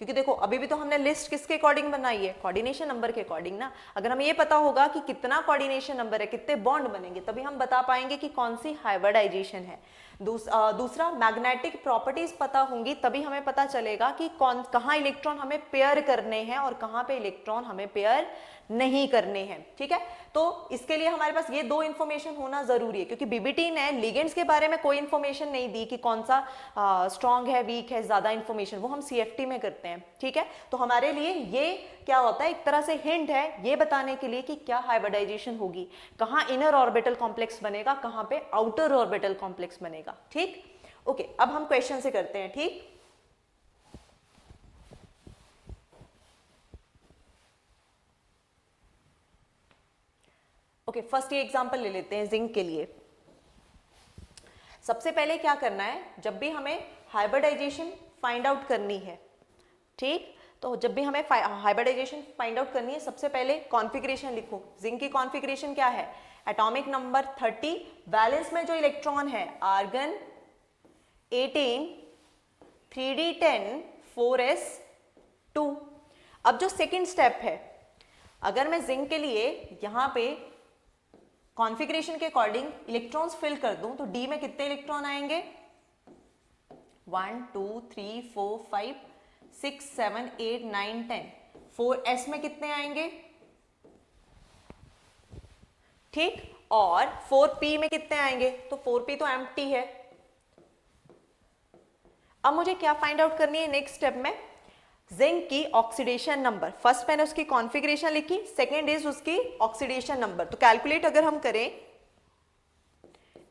क्योंकि देखो अभी भी तो हमने लिस्ट किसके अकॉर्डिंग बनाई है, कोऑर्डिनेशन नंबर के अकॉर्डिंग ना। अगर हमें ये पता होगा कि कितना कोऑर्डिनेशन नंबर है, कितने बॉन्ड बनेंगे, तभी हम बता पाएंगे कि कौन सी हाइब्रिडाइजेशन है। दूसरा मैग्नेटिक प्रॉपर्टीज पता होंगी तभी हमें पता चलेगा कि कहाँ इलेक्ट्रॉन हमें पेयर करने हैं और कहाँ पे इलेक्ट्रॉन हमें पेयर नहीं करने हैं, ठीक है। तो इसके लिए हमारे पास ये दो इंफॉर्मेशन होना जरूरी है, क्योंकि बीबीटी ने लिगेंड्स के बारे में कोई इंफॉर्मेशन नहीं दी कि कौन सा स्ट्रांग है, वीक है, ज्यादा इंफॉर्मेशन वो हम सीएफटी में करते हैं, ठीक है। तो हमारे लिए ये क्या होता है, एक तरह से हिंट है ये बताने के लिए कि क्या हाइब्रिडाइजेशन होगी, कहाँ इनर ऑर्बिटल कॉम्प्लेक्स बनेगा, कहाँ पे आउटर ऑर्बिटल कॉम्प्लेक्स बनेगा, ठीक। ओके, अब हम क्वेश्चन से करते हैं, ठीक। ओके, फर्स्ट ये एग्जांपल ले लेते हैं जिंक के लिए। सबसे पहले क्या करना है, जब भी हमें हाइब्रिडाइजेशन फाइंड आउट करनी है, ठीक, तो जब भी हमें हाइब्रिडाइजेशन फाइंड आउट करनी है, सबसे पहले कॉन्फ़िगरेशन लिखो। जिंक की कॉन्फ़िगरेशन क्या है, एटॉमिक नंबर 30, बैलेंस में जो इलेक्ट्रॉन है आर्गन 18, 3d10, 4s2। अब जो सेकेंड स्टेप है, अगर मैं जिंक के लिए यहां पे कॉन्फ़िगरेशन के अकॉर्डिंग इलेक्ट्रॉन्स फिल कर दूं तो डी में कितने इलेक्ट्रॉन आएंगे, 1 2 3 4 5 6 7 8 9 10। 4s में कितने आएंगे, ठीक, और 4p में कितने आएंगे, तो 4p तो एम्प्टी है। अब मुझे क्या फाइंड आउट करनी है नेक्स्ट स्टेप में, जिंक की ऑक्सीडेशन नंबर। फर्स्ट मैंने उसकी कॉन्फ़िगरेशन लिखी, सेकेंड इज उसकी ऑक्सीडेशन नंबर। तो कैलकुलेट अगर हम करें,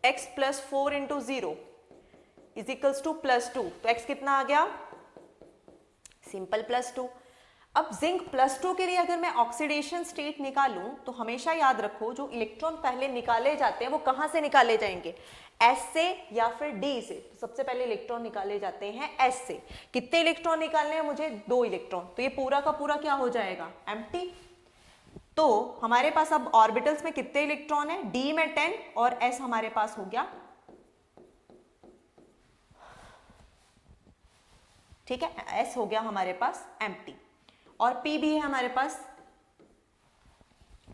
x plus 4 into 0 is equals to +2, तो x कितना आ गया, सिंपल +2। अब जिंक +2 के लिए अगर मैं ऑक्सीडेशन स्टेट निकालूं तो हमेशा याद रखो जो इलेक्ट्रॉन पहले निकाले जाते हैं वो कहां से निकाले जाएंगे, S से या फिर D से। तो सबसे पहले इलेक्ट्रॉन निकाले जाते हैं S से। कितने इलेक्ट्रॉन निकालने हैं मुझे, 2 इलेक्ट्रॉन, तो ये पूरा का पूरा क्या हो जाएगा, एम्प्टी। तो हमारे पास अब ऑर्बिटल्स में कितने इलेक्ट्रॉन है, D में 10 और S हमारे पास हो गया, ठीक है, S हो गया हमारे पास एम्प्टी और P भी है हमारे पास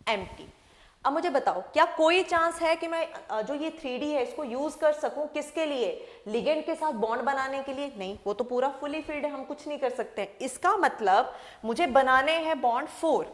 एम्प्टी। अब मुझे बताओ क्या कोई चांस है कि मैं जो ये 3D है इसको यूज कर सकूं किसके लिए, लिगेंड के साथ बॉन्ड बनाने के लिए, नहीं, वो तो पूरा फुली फिल्ड है, हम कुछ नहीं कर सकते। इसका मतलब मुझे बनाने हैं बॉन्ड 4,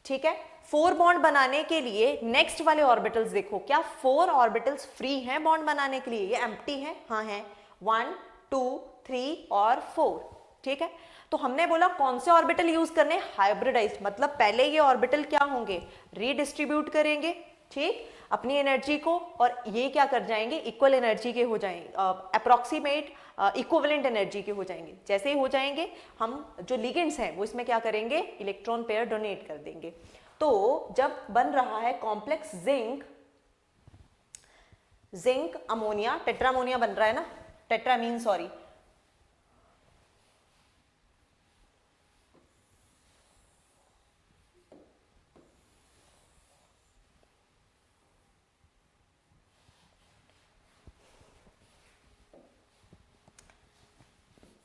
ठीक है। 4 बॉन्ड बनाने के लिए नेक्स्ट वाले ऑर्बिटल्स देखो, क्या 4 ऑर्बिटल्स फ्री हैं बॉन्ड बनाने के लिए, ये एम्प्टी है, हाँ है, 1 2 3 और 4, ठीक है। तो हमने बोला कौन से ऑर्बिटल यूज करने, हाइब्रिडाइज्ड, मतलब पहले ये ऑर्बिटल क्या होंगे, रीडिस्ट्रीब्यूट करेंगे, ठीक, अपनी एनर्जी को, और ये क्या कर जाएंगे, इक्वल एनर्जी के हो जाएंगे, अप्रोक्सीमेट इक्विवेलेंट एनर्जी के हो जाएंगे। जैसे ही हो जाएंगे हम जो लिगेंड्स हैं वो इसमें क्या करेंगे, इलेक्ट्रॉन पेयर डोनेट कर देंगे। तो जब बन रहा है कॉम्प्लेक्स जिंक अमोनिया, टेट्रामोनिया बन रहा है ना, टेट्रामीन सॉरी,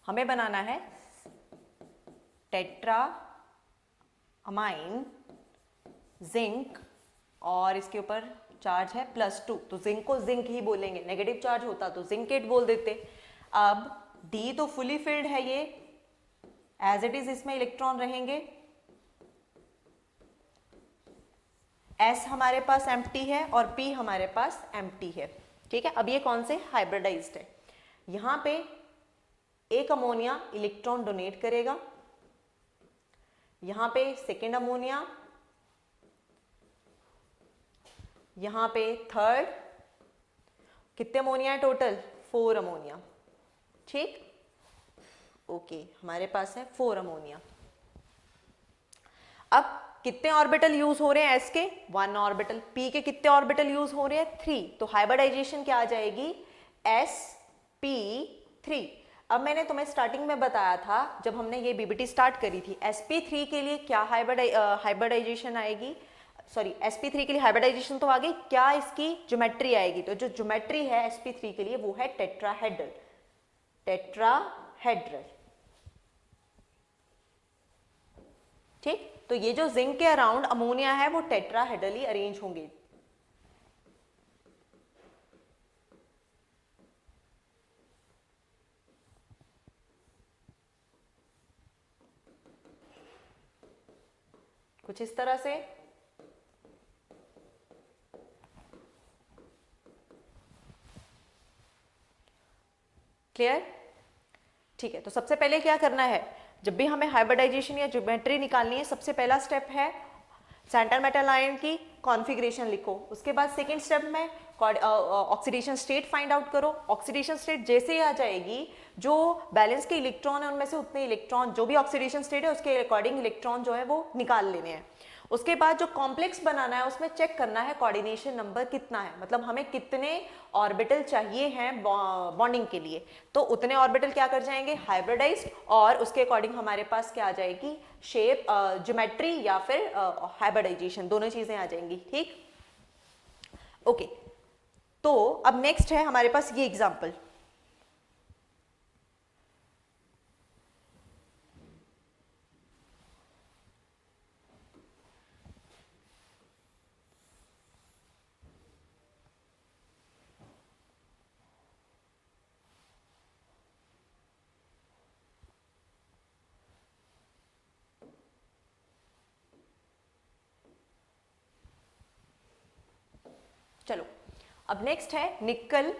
हमें बनाना है टेट्रा अमाइन जिंक और इसके ऊपर चार्ज है +2, तो जिंक को जिंक ही बोलेंगे, नेगेटिव चार्ज होता तो जिंकेट बोल देते। अब डी तो फुली फिल्ड है, ये एज इट इज इसमें इलेक्ट्रॉन रहेंगे, S हमारे पास एम्प्टी है और P हमारे पास एम्प्टी है, ठीक है। अब ये कौन से हाइब्रिडाइज्ड है, यहां पे एक अमोनिया इलेक्ट्रॉन डोनेट करेगा, यहां पे सेकेंड अमोनिया, यहां पे थर्ड, कितने अमोनिया है टोटल, 4 अमोनिया, ठीक। ओके, हमारे पास है 4 अमोनिया। अब कितने ऑर्बिटल यूज हो रहे हैं एस के, 1 ऑर्बिटल। पी के कितने ऑर्बिटल यूज हो रहे हैं, 3। तो हाइब्रिडाइजेशन क्या आ जाएगी, sp3। अब मैंने तुम्हें स्टार्टिंग में बताया था जब हमने ये बीबीटी स्टार्ट करी थी, sp3 के लिए क्या हाइब्रिडाइजेशन आएगी, सॉरी sp3 के लिए हाइब्रिडाइजेशन तो आ गई, क्या इसकी ज्योमेट्री आएगी, तो जो ज्योमेट्री है sp3 के लिए वो है टेट्राहेड्रल, टेट्राहेड्रल, ठीक। तो ये जो जिंक के अराउंड अमोनिया है वो टेट्राहेड्रली अरेंज होंगे। कुछ इस तरह से, क्लियर, ठीक है। तो सबसे पहले क्या करना है, जब भी हमें हाइब्रिडाइजेशन या ज्योमेट्री निकालनी है, सबसे पहला स्टेप है सेंटर मेटल आयन की कॉन्फ़िगरेशन लिखो। उसके बाद सेकंड स्टेप में ऑक्सीडेशन स्टेट फाइंड आउट करो। ऑक्सीडेशन स्टेट जैसे ही आ जाएगी, जो बैलेंस के इलेक्ट्रॉन है उनमें से उतने इलेक्ट्रॉन, जो भी ऑक्सीडेशन स्टेट है उसके अकॉर्डिंग इलेक्ट्रॉन जो है वो निकाल लेने हैं। उसके बाद जो कॉम्प्लेक्स बनाना है उसमें चेक करना है कोऑर्डिनेशन नंबर कितना है, मतलब हमें कितने ऑर्बिटल चाहिए हैं बॉन्डिंग के लिए, तो उतने ऑर्बिटल क्या कर जाएंगे, हाइब्रिडाइज्ड, और उसके अकॉर्डिंग हमारे पास क्या आ जाएगी, शेप, ज्योमेट्री या फिर हाइब्रिडाइजेशन, दोनों चीजें आ जाएंगी, ठीक। ओके, तो अब नेक्स्ट है हमारे पास ये एग्जांपल। चलो, अब नेक्स्ट है निकल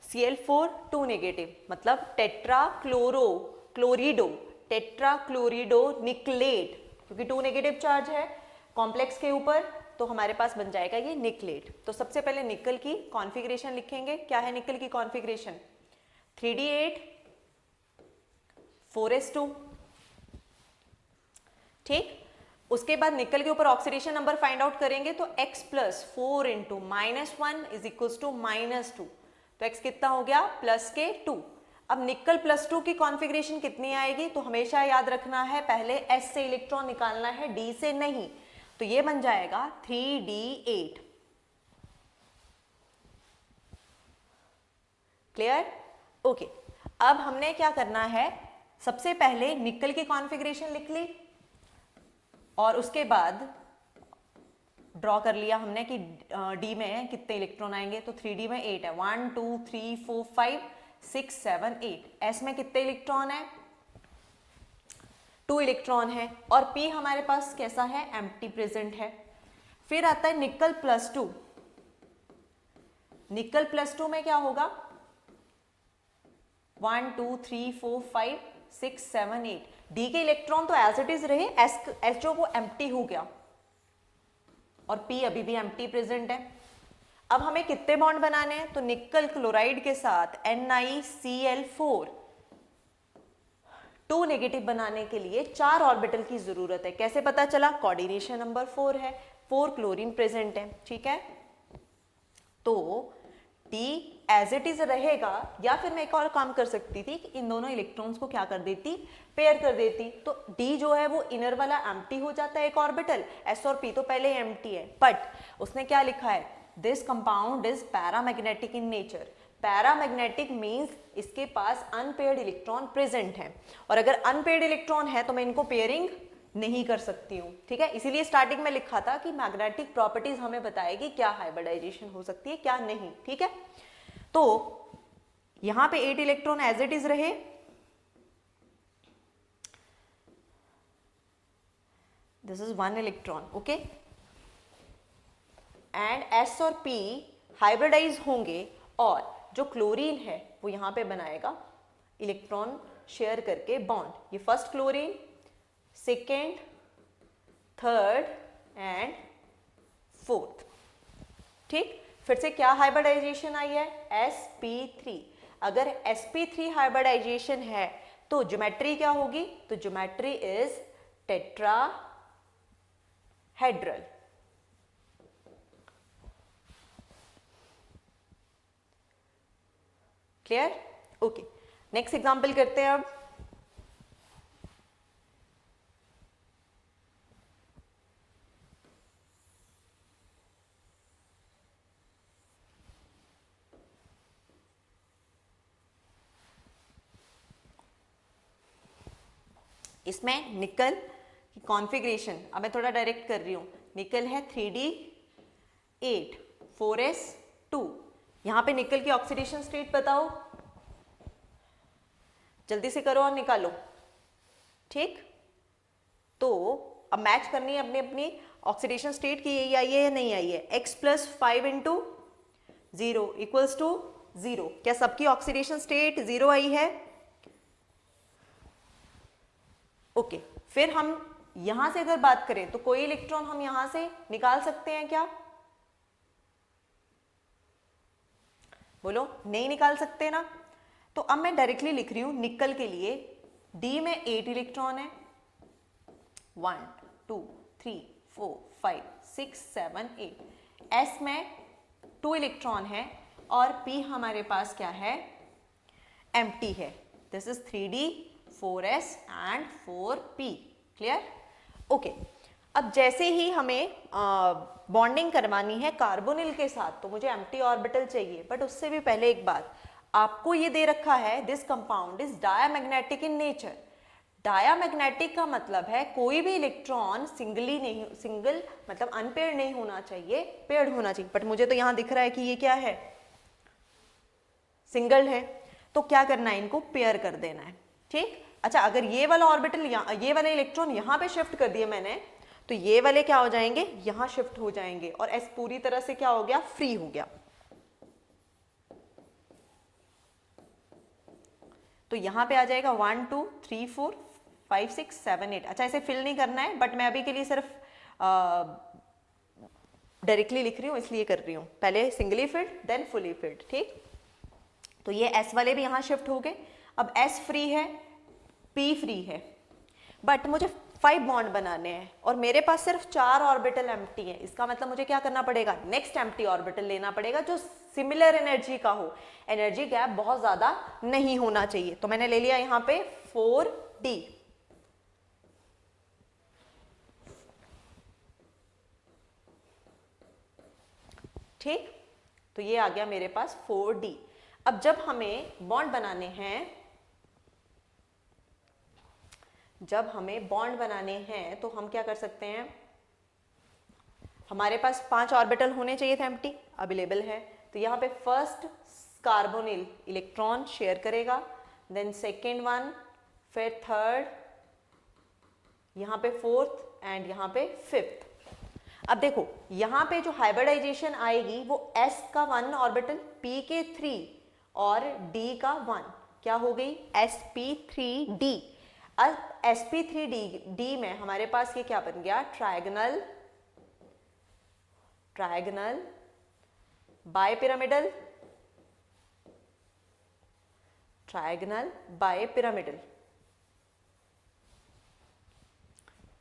Cl4 2 नेगेटिव, मतलब टेट्राक्लोरिडो, टेट्राक्लोरिडो निकलेट, क्योंकि 2 नेगेटिव चार्ज है कॉम्प्लेक्स के ऊपर, तो हमारे पास बन जाएगा ये निकलेट। तो सबसे पहले निकल की कॉन्फ़िगरेशन लिखेंगे। क्या है निकल की कॉन्फ़िगरेशन, 3d8 4s2, ठीक। उसके बाद निकल के ऊपर ऑक्सीडेशन नंबर फाइंड आउट करेंगे, तो x plus 4 into -1 is equal to -2, तो x कितना हो गया, प्लस के 2। अब निकल +2 की कॉन्फ़िगरेशन कितनी आएगी, तो हमेशा याद रखना है पहले s से इलेक्ट्रॉन निकालना है, d से नहीं, तो ये बन जाएगा 3d8, क्लियर, ओके। अब हमने क्या करना है, सबसे पहले निकल की कॉन्फ़िगरेशन लिख ली और उसके बाद ड्रॉ कर लिया हमने कि डी में कितने इलेक्ट्रॉन आएंगे, तो 3d में 8 है, 1 2 3 4 5 6 7 8। एस में कितने इलेक्ट्रॉन है, 2 इलेक्ट्रॉन है, और p हमारे पास कैसा है, एम्प्टी प्रेजेंट है। फिर आता है निकल +2, निकल +2 में क्या होगा, 1 2 3 4 5 6 7 8, डी के इलेक्ट्रॉन तो एज इट इज रहे, एस जो वो एम्प्टी हो गया, और पी अभी भी एम्प्टी प्रेजेंट है। अब हमें कितने बॉन्ड बनाने हैं, तो निकल क्लोराइड के साथ NiCl4 2 नेगेटिव बनाने के लिए 4 ऑर्बिटल की जरूरत है। कैसे पता चला, कोऑर्डिनेशन नंबर 4 है, 4 क्लोरीन प्रेजेंट है, ठीक है। तो डी एज इट इज रहेगा, या फिर मैं एक और काम कर सकती थी कि इन दोनों इलेक्ट्रॉन्स को क्या कर देती, पेयर कर देती, तो डी जो है वो इनर वाला एम्प्टी हो जाता है एक ऑर्बिटल, एस और पी तो पहले एम्प्टी है, बट उसने क्या लिखा है, this compound is paramagnetic in nature. Paramagnetic means इसके पास अनपेयर्ड इलेक्ट्रॉन प्रेजेंट है, और अगर अनपेयर्ड इलेक्ट्रॉन है तो मैं इनको पेयरिंग नहीं कर सकती हूँ, ठीक है। इसीलिए स्टार्टिंग में लिखा था कि मैग्नेटिक प्रॉपर्टीज हमें बताएगी क्या हाइब्रिडाइजेशन हो सकती है क्या नहीं, ठीक है। तो यहां पे 8 इलेक्ट्रॉन एज इट इज रहे, this is 1 electron, okay. And S और P हाइब्रिडाइज होंगे और जो क्लोरीन है वो यहाँ पे बनाएगा इलेक्ट्रॉन शेयर करके बॉन्ड। ये first chlorine, second, third and fourth. ठीक, फिर से क्या हाइब्रिडाइजेशन आई है? sp3। अगर sp3 हाइब्रिडाइजेशन है तो ज्योमेट्री क्या होगी? तो geometry is tetrahedral. Clear? Okay, next example करते हैं अब। इसमें निकल की कॉन्फ़िगरेशन अब मैं थोड़ा डायरेक्ट कर रही हूं। निकल है 3d8 4s2। यहां पे निकल की ऑक्सीडेशन स्टेट बताओ, जल्दी से करो और निकालो। ठीक, तो अब मैच करनी है अपनी अपनी ऑक्सीडेशन स्टेट की, यही आई है या नहीं आई है? x plus 5 into 0 equals to 0। क्या सबकी ऑक्सीडेशन स्टेट 0 आई है? ओके, फिर हम यहां से अगर बात करें तो कोई इलेक्ट्रॉन हम यहां से निकाल सकते हैं क्या? बोलो, नहीं निकाल सकते ना। तो अब मैं डायरेक्टली लिख रही हूं निकल के लिए, डी में 8 इलेक्ट्रॉन है, 1 2 3 4 5 6 7 8। एस में 2 इलेक्ट्रॉन है और पी हमारे पास क्या है? एम्प्टी है। This is 3d 4s and 4p। Clear? Okay, अब जैसे ही हमें बॉन्डिंग करवानी है कार्बोनिल के साथ तो मुझे एम्प्टी ऑर्बिटल चाहिए। बट उससे भी पहले एक बात, आपको ये दे रखा है this compound is diamagnetic in nature. Diamagnetic का मतलब है कोई भी इलेक्ट्रॉन सिंगल मतलब अनपेयर्ड नहीं होना चाहिए, पेयर्ड होना चाहिए। बट मुझे तो यहां दिख रहा है कि ये क्या है? सिंगल है। तो क्या करना है? इनको पेयर कर देना है। ठीक, अच्छा, अगर ये वाला ऑर्बिटल ये वाले इलेक्ट्रॉन यहां पे शिफ्ट कर दिए मैंने, तो ये वाले क्या हो जाएंगे? यहां शिफ्ट हो जाएंगे और एस पूरी तरह से क्या हो गया? फ्री हो गया। तो यहां पे आ जाएगा 1 2 3 4 5 6 7 8। अच्छा, इसे फिल नहीं करना है, बट मैं अभी के लिए सिर्फ डायरेक्टली लिख रही हूं, इसलिए कर रही हूं। पहले singly filled then fully filled. ठीक, तो ये एस वाले भी यहां शिफ्ट हो गए। अब एस फ्री है, पी फ्री है, बट मुझे 5 बॉन्ड बनाने हैं और मेरे पास सिर्फ 4 ऑर्बिटल एम्प्टी है। इसका मतलब मुझे क्या करना पड़ेगा? नेक्स्ट एम्प्टी ऑर्बिटल लेना पड़ेगा जो सिमिलर एनर्जी का हो। एनर्जी गैप बहुत ज्यादा नहीं होना चाहिए। तो मैंने ले लिया यहां पे 4d। ठीक, तो ये आ गया मेरे पास 4d। अब जब हमें बॉन्ड बनाने हैं तो हम क्या कर सकते हैं? हमारे पास 5 ऑर्बिटल होने चाहिए थे, एम्प्टी अवेलेबल है। तो यहाँ पे फर्स्ट कार्बोनिल इलेक्ट्रॉन शेयर करेगा, देन सेकेंड वन, फिर थर्ड, यहाँ पे फोर्थ एंड यहाँ पे फिफ्थ। अब देखो यहाँ पे जो हाइब्रिडाइजेशन आएगी वो s का 1 ऑर्बिटल, p के 3 और d का 1 क्या हो गई? sp3d। अब sp3d में हमारे पास ये क्या बन गया? Trigonal bipyramidal, trigonal bipyramidal.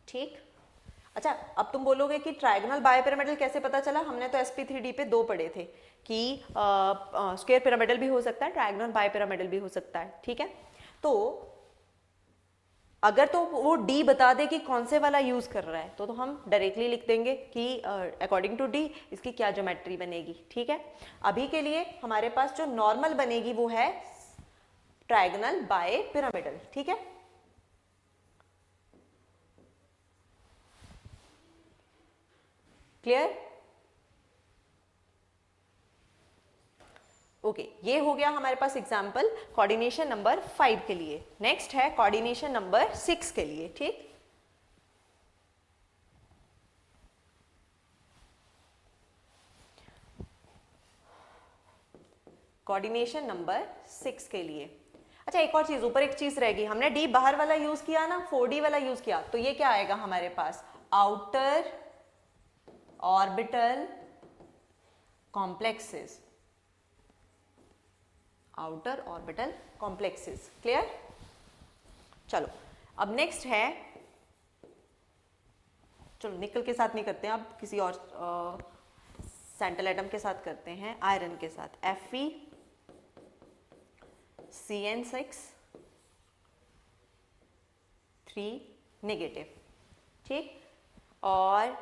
ठीक, अच्छा, अब तुम बोलोगे कि ट्रायगोनल बायपिरामिडल कैसे पता चला? हमने तो sp3d पे 2 पढ़े थे कि स्क्वायर पिरामिडल भी हो सकता है, ट्रायगोनल बायपिरामिडल भी हो सकता है। ठीक है, तो अगर तो वो d बता दे कि कौन से वाला यूज कर रहा है तो हम डायरेक्टली लिख देंगे कि अकॉर्डिंग टू d इसकी क्या ज्योमेट्री बनेगी। ठीक है, अभी के लिए हमारे पास जो नॉर्मल बनेगी वो है ट्रायगोनल बायपिरामिडल। ठीक है, क्लियर? ओके, ये हो गया हमारे पास एग्जाम्पल कोऑर्डिनेशन नंबर 5 के लिए। नेक्स्ट है कोऑर्डिनेशन नंबर 6 के लिए। ठीक, कोऑर्डिनेशन नंबर 6 के लिए। अच्छा एक और चीज, ऊपर एक चीज रहेगी, हमने डी बाहर वाला यूज किया ना, 4D वाला यूज किया, तो ये क्या आएगा हमारे पास, outer orbital complexes, outer orbital complexes. Clear? चलो अब नेक्स्ट है, चलो निकल के साथ नहीं करते हैं, अब किसी और सेंट्रल एटम के साथ करते हैं, आयरन के साथ, FeCN6 3 नेगेटिव। ठीक, और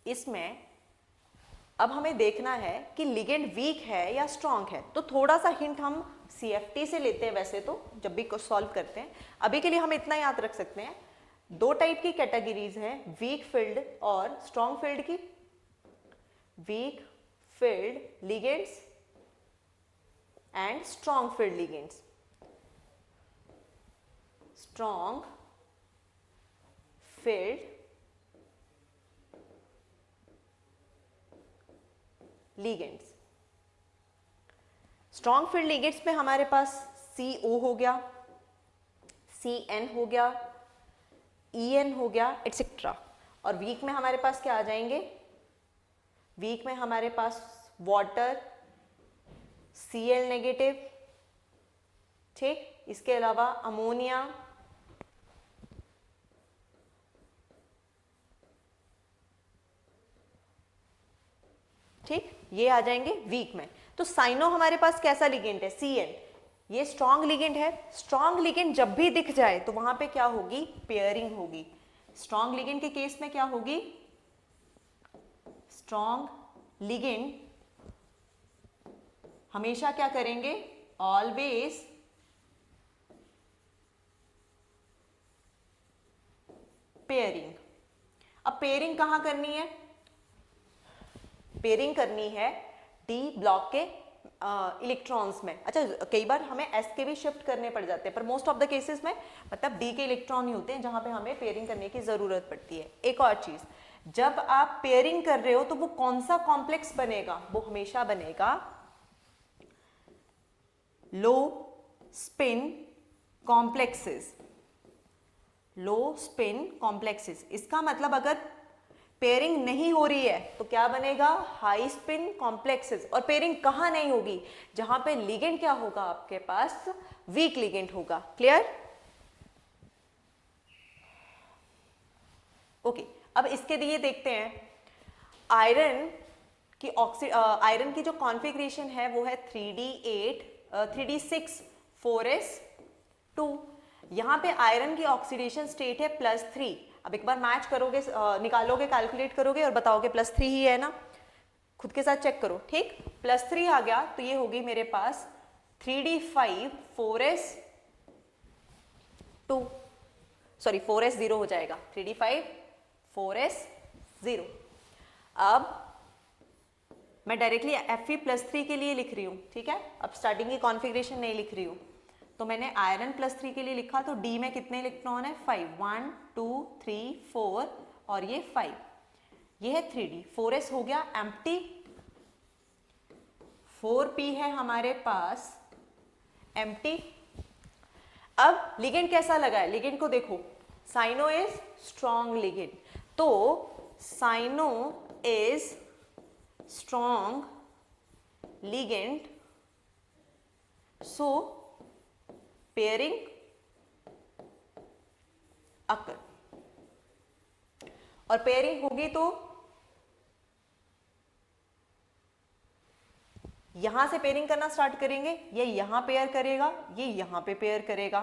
इसमें अब हमें देखना है कि लिगेंड वीक है या स्ट्रांग है, तो थोड़ा सा हिंट हम CFT से लेते हैं वैसे तो जब भी सॉल्व करते हैं। अभी के लिए हम इतना याद रख सकते हैं, दो टाइप की कैटेगरीज हैं, वीक फील्ड और स्ट्रांग फील्ड की। Weak field ligands and strong field ligands. Strong field ligands, strong field ligands में हमारे पास CO हो गया, CN हो गया, EN हो गया, एटसेट्रा। और वीक में हमारे पास क्या आ जाएंगे, वीक में हमारे पास वाटर, Cl नेगेटिव, ठीक, इसके अलावा अमोनिया, ठीक, ये आ जाएंगे वीक में। तो साइनो हमारे पास कैसा लिगेंड है, CN, ये स्ट्रॉन्ग लिगेंड है। स्ट्रॉन्ग लिगेंड जब भी दिख जाए तो वहां पे क्या होगी, पेयरिंग होगी। स्ट्रॉन्ग लिगेंड के केस में क्या होगी, स्ट्रॉन्ग लिगेंड हमेशा क्या करेंगे, ऑलवेज पेयरिंग। अब पेयरिंग कहां करनी है, पेयरिंग करनी है डी ब्लॉक के इलेक्ट्रॉन्स में। अच्छा कई बार हमें एस के भी शिफ्ट करने पड़ जाते हैं, पर मोस्ट ऑफ द केसेस में मतलब डी के इलेक्ट्रॉन ही होते हैं जहां पे हमें पेयरिंग करने की जरूरत पड़ती है। एक और चीज, जब आप पेयरिंग कर रहे हो तो वो कौन सा कॉम्प्लेक्स बनेगा, वो हमेशा बनेगा लो स्पिन कॉम्प्लेक्सेस, लो स्पिन कॉम्प्लेक्सेस। इसका मतलब अगर पेयरिंग नहीं हो रही है तो क्या बनेगा, हाई स्पिन कॉम्प्लेक्सेस। और पेयरिंग कहां नहीं होगी, जहां पे लिगेंड क्या होगा आपके पास, वीक लिगेंड होगा। क्लियर? ओके, अब इसके लिए देखते हैं आयरन की आयरन की जो कॉन्फ़िगरेशन है वो है 3D8 3D6 4s2। यहां पे आयरन की ऑक्सीडेशन स्टेट है +3। अब एक बार मैच करोगे, निकालोगे, कैलकुलेट करोगे और बताओगे +3 ही है ना, खुद के साथ चेक करो। ठीक, +3 आ गया तो ये होगी मेरे पास 3D5 4s2, सॉरी 4s0 हो जाएगा, 3D5 4s0। अब मैं डायरेक्टली Fe+3 के लिए लिख रही हूँ, ठीक है, अब स्टार्टिंग की कॉन्फ़िगरेशन नहीं लिख रही हूँ। तो मैंने आयरन +3 के लिए लिखा, तो डी में कितने इलेक्ट्रॉन है, 5, 1 2 3 4 और ये 5, ये है 3D। 4s हो गया एम्प्टी, 4p है हमारे पास एम्प्टी। अब लिगेंड कैसा लगा है, लिगेंड को देखो, साइनो इज स्ट्रॉन्ग लिगेंड, तो cyano is strong ligand, so pairing occur. और पेयरिंग होगी तो यहां से पेयरिंग करना स्टार्ट करेंगे, ये यहां पेयर करेगा, ये यहां पे पेयर करेगा।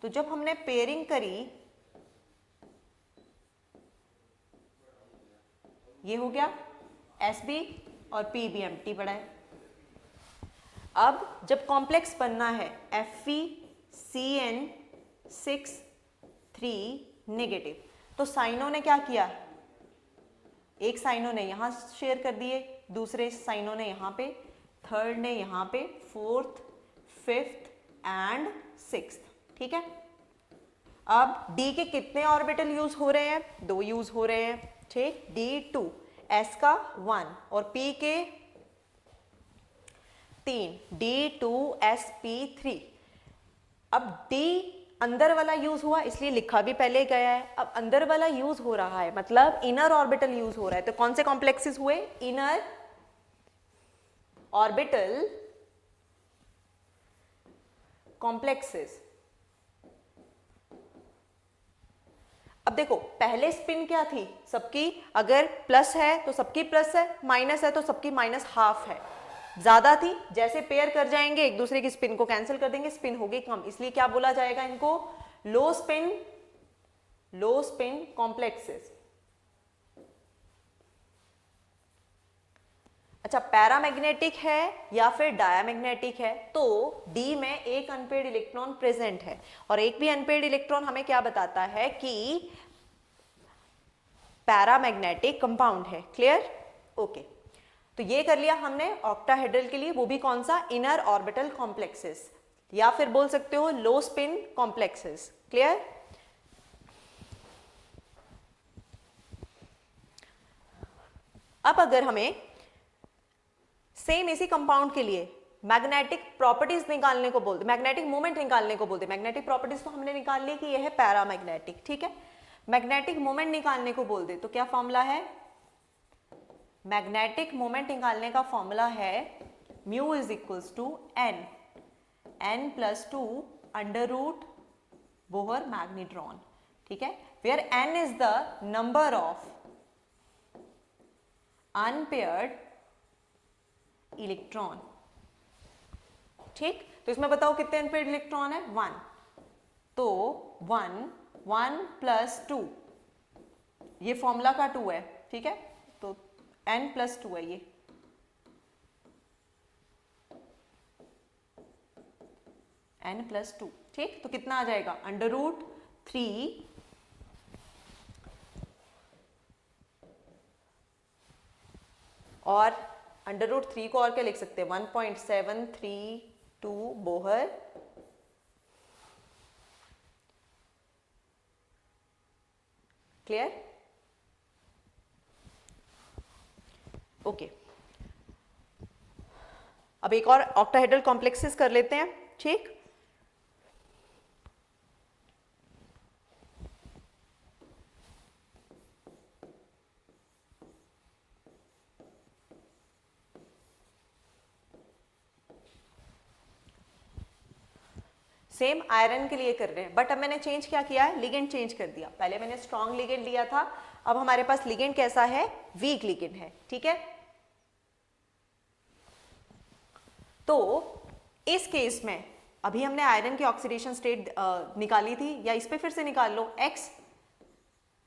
तो जब हमने पेयरिंग करी, ये हो गया Sb और Pb एम्प्टी पड़ा है। अब जब कॉम्प्लेक्स बनना है FeCN6 3 नेगेटिव, तो साइनो ने क्या किया, एक साइनो ने यहां शेयर कर दिए, दूसरे साइनो ने यहां पे, थर्ड ने यहां पे, फोर्थ, फिफ्थ एंड सिक्स्थ। ठीक है, अब D के कितने ऑर्बिटल यूज हो रहे हैं, 2 यूज हो रहे हैं। ठीक, D2 S का 1 और P के 3, D2sp3। अब D अंदर वाला यूज हुआ इसलिए लिखा भी पहले गया है। अब अंदर वाला यूज हो रहा है मतलब इनर ऑर्बिटल यूज हो रहा है, तो कौन से कॉम्प्लेक्सेस हुए? Inner orbital complexes. अब देखो पहले स्पिन क्या थी सबकी, अगर प्लस है तो सबकी प्लस है, माइनस है तो सबकी माइनस हाफ है। ज्यादा थी, जैसे पेयर कर जाएंगे एक दूसरे की स्पिन को कैंसिल कर देंगे, स्पिन होगी कम, इसलिए क्या बोला जाएगा इनको? लो स्पिन कॉम्प्लेक्सेस। अच्छा, पैरामैग्नेटिक है या फिर डायामैग्नेटिक है, तो डी में एक अनपेयर्ड इलेक्ट्रॉन प्रेजेंट है, और एक भी अनपेयर्ड इलेक्ट्रॉन हमें क्या बताता है कि पैरामैग्नेटिक कंपाउंड है। क्लियर? ओके, तो ये कर लिया हमने ऑक्टाहेड्रल के लिए, वो भी कौन सा? इनर ऑर्बिटल कॉम्प्लेक्सेस, या फिर बोल सकते हो लो स्पिन कॉम्प्लेक्सेस। क्लियर? अब अगर हमें सेम इसी कंपाउंड के लिए मैग्नेटिक प्रॉपर्टीज निकालने को बोलते, मैग्नेटिक मोमेंट निकालने को बोलते, मैग्नेटिक प्रॉपर्टीज तो हमने निकाल ली कि यह है पैरामैग्नेटिक, ठीक है। मैग्नेटिक मोमेंट निकालने को बोल दे तो क्या फॉर्मूला है? मैग्नेटिक मोमेंट निकालने का फॉर्मूला है mu is equals to n plus 2 under root Bohr magnetron, ठीक है, where n is the number of unpaired electron. ठीक, तो इसमें बताओ कितने अनपेयर्ड इलेक्ट्रॉन है? 1, तो 1 प्लस 2, ये फॉर्मूला का 2 है, ठीक है, तो n प्लस 2 है ये, n प्लस 2, ठीक, तो कितना आ जाएगा? अंडर रूट 3 और अंडर रूट 3 को और क्या लिख सकते हैं? 1.732 बोहर क्लियर? ओके, अब एक और ऑक्टाहेड्रल कॉम्प्लेक्सेस कर लेते हैं। ठीक, सेम आयरन के लिए कर रहे हैं, बट अब मैंने चेंज क्या किया है? लिगेंड चेंज कर दिया। पहले मैंने स्ट्रॉन्ग लिगेंड लिया था, अब हमारे पास लिगेंड कैसा है? वीक लिगेंड है, ठीक है। तो इस केस में अभी हमने आयरन की ऑक्सीडेशन स्टेट निकाली थी, या इस पे फिर से निकाल लो, x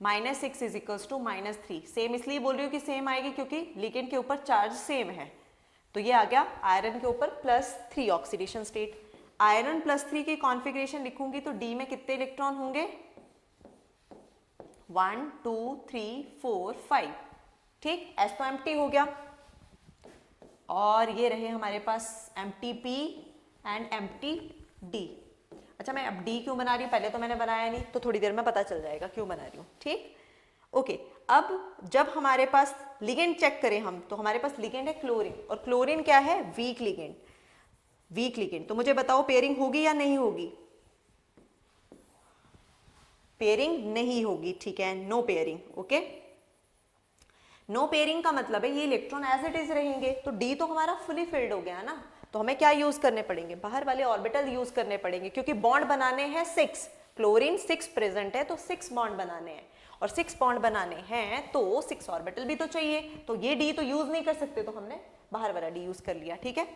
-6 is equals to -3। Same इसलिए बोल रही हूँ कि सेम आएगी क्योंकि लिगेंड के ऊपर चार्ज सेम है, तो ये आ गया आयरन के ऊपर +3 ऑक्सीडेशन स्टेट। आयरन +3 की कॉन्फ़िगरेशन लिखूंगी तो डी में कितने इलेक्ट्रॉन होंगे? 1 2 3 4 5, ठीक, एस तो एम्प्टी हो गया, और ये रहे हमारे पास empty p and empty d. अच्छा, मैं अब डी क्यों बना रही हूँ? पहले तो मैंने बनाया नहीं, तो थोड़ी देर में पता चल जाएगा क्यों बना रही हूँ, ठीक। ओके, अब जब हमारे पास लिगेंड चेक करें हम, तो हमारे पास लिगेंड है क्लोरीन, और क्लोरीन क्या है? Week ligand. वीक लिगेंड, तो मुझे बताओ पेयरिंग होगी या नहीं होगी? पेयरिंग नहीं होगी, ठीक है, no pairing. Okay, no pairing का मतलब है ये इलेक्ट्रॉन एज इट इज रहेंगे, तो डी तो हमारा फुली फिल्ड हो गया ना, तो हमें क्या यूज करने पड़ेंगे? बाहर वाले ऑर्बिटल यूज करने पड़ेंगे, क्योंकि बॉन्ड बनाने हैं 6, क्लोरीन 6 प्रेजेंट है, तो 6 बॉन्ड बनाने हैं, और 6 बॉन्ड बनाने हैं तो 6 ऑर्बिटल भी तो चाहिए, तो ये डी तो यूज नहीं कर सकते, तो हमने बाहर वाला डी यूज कर लिया, ठीक है।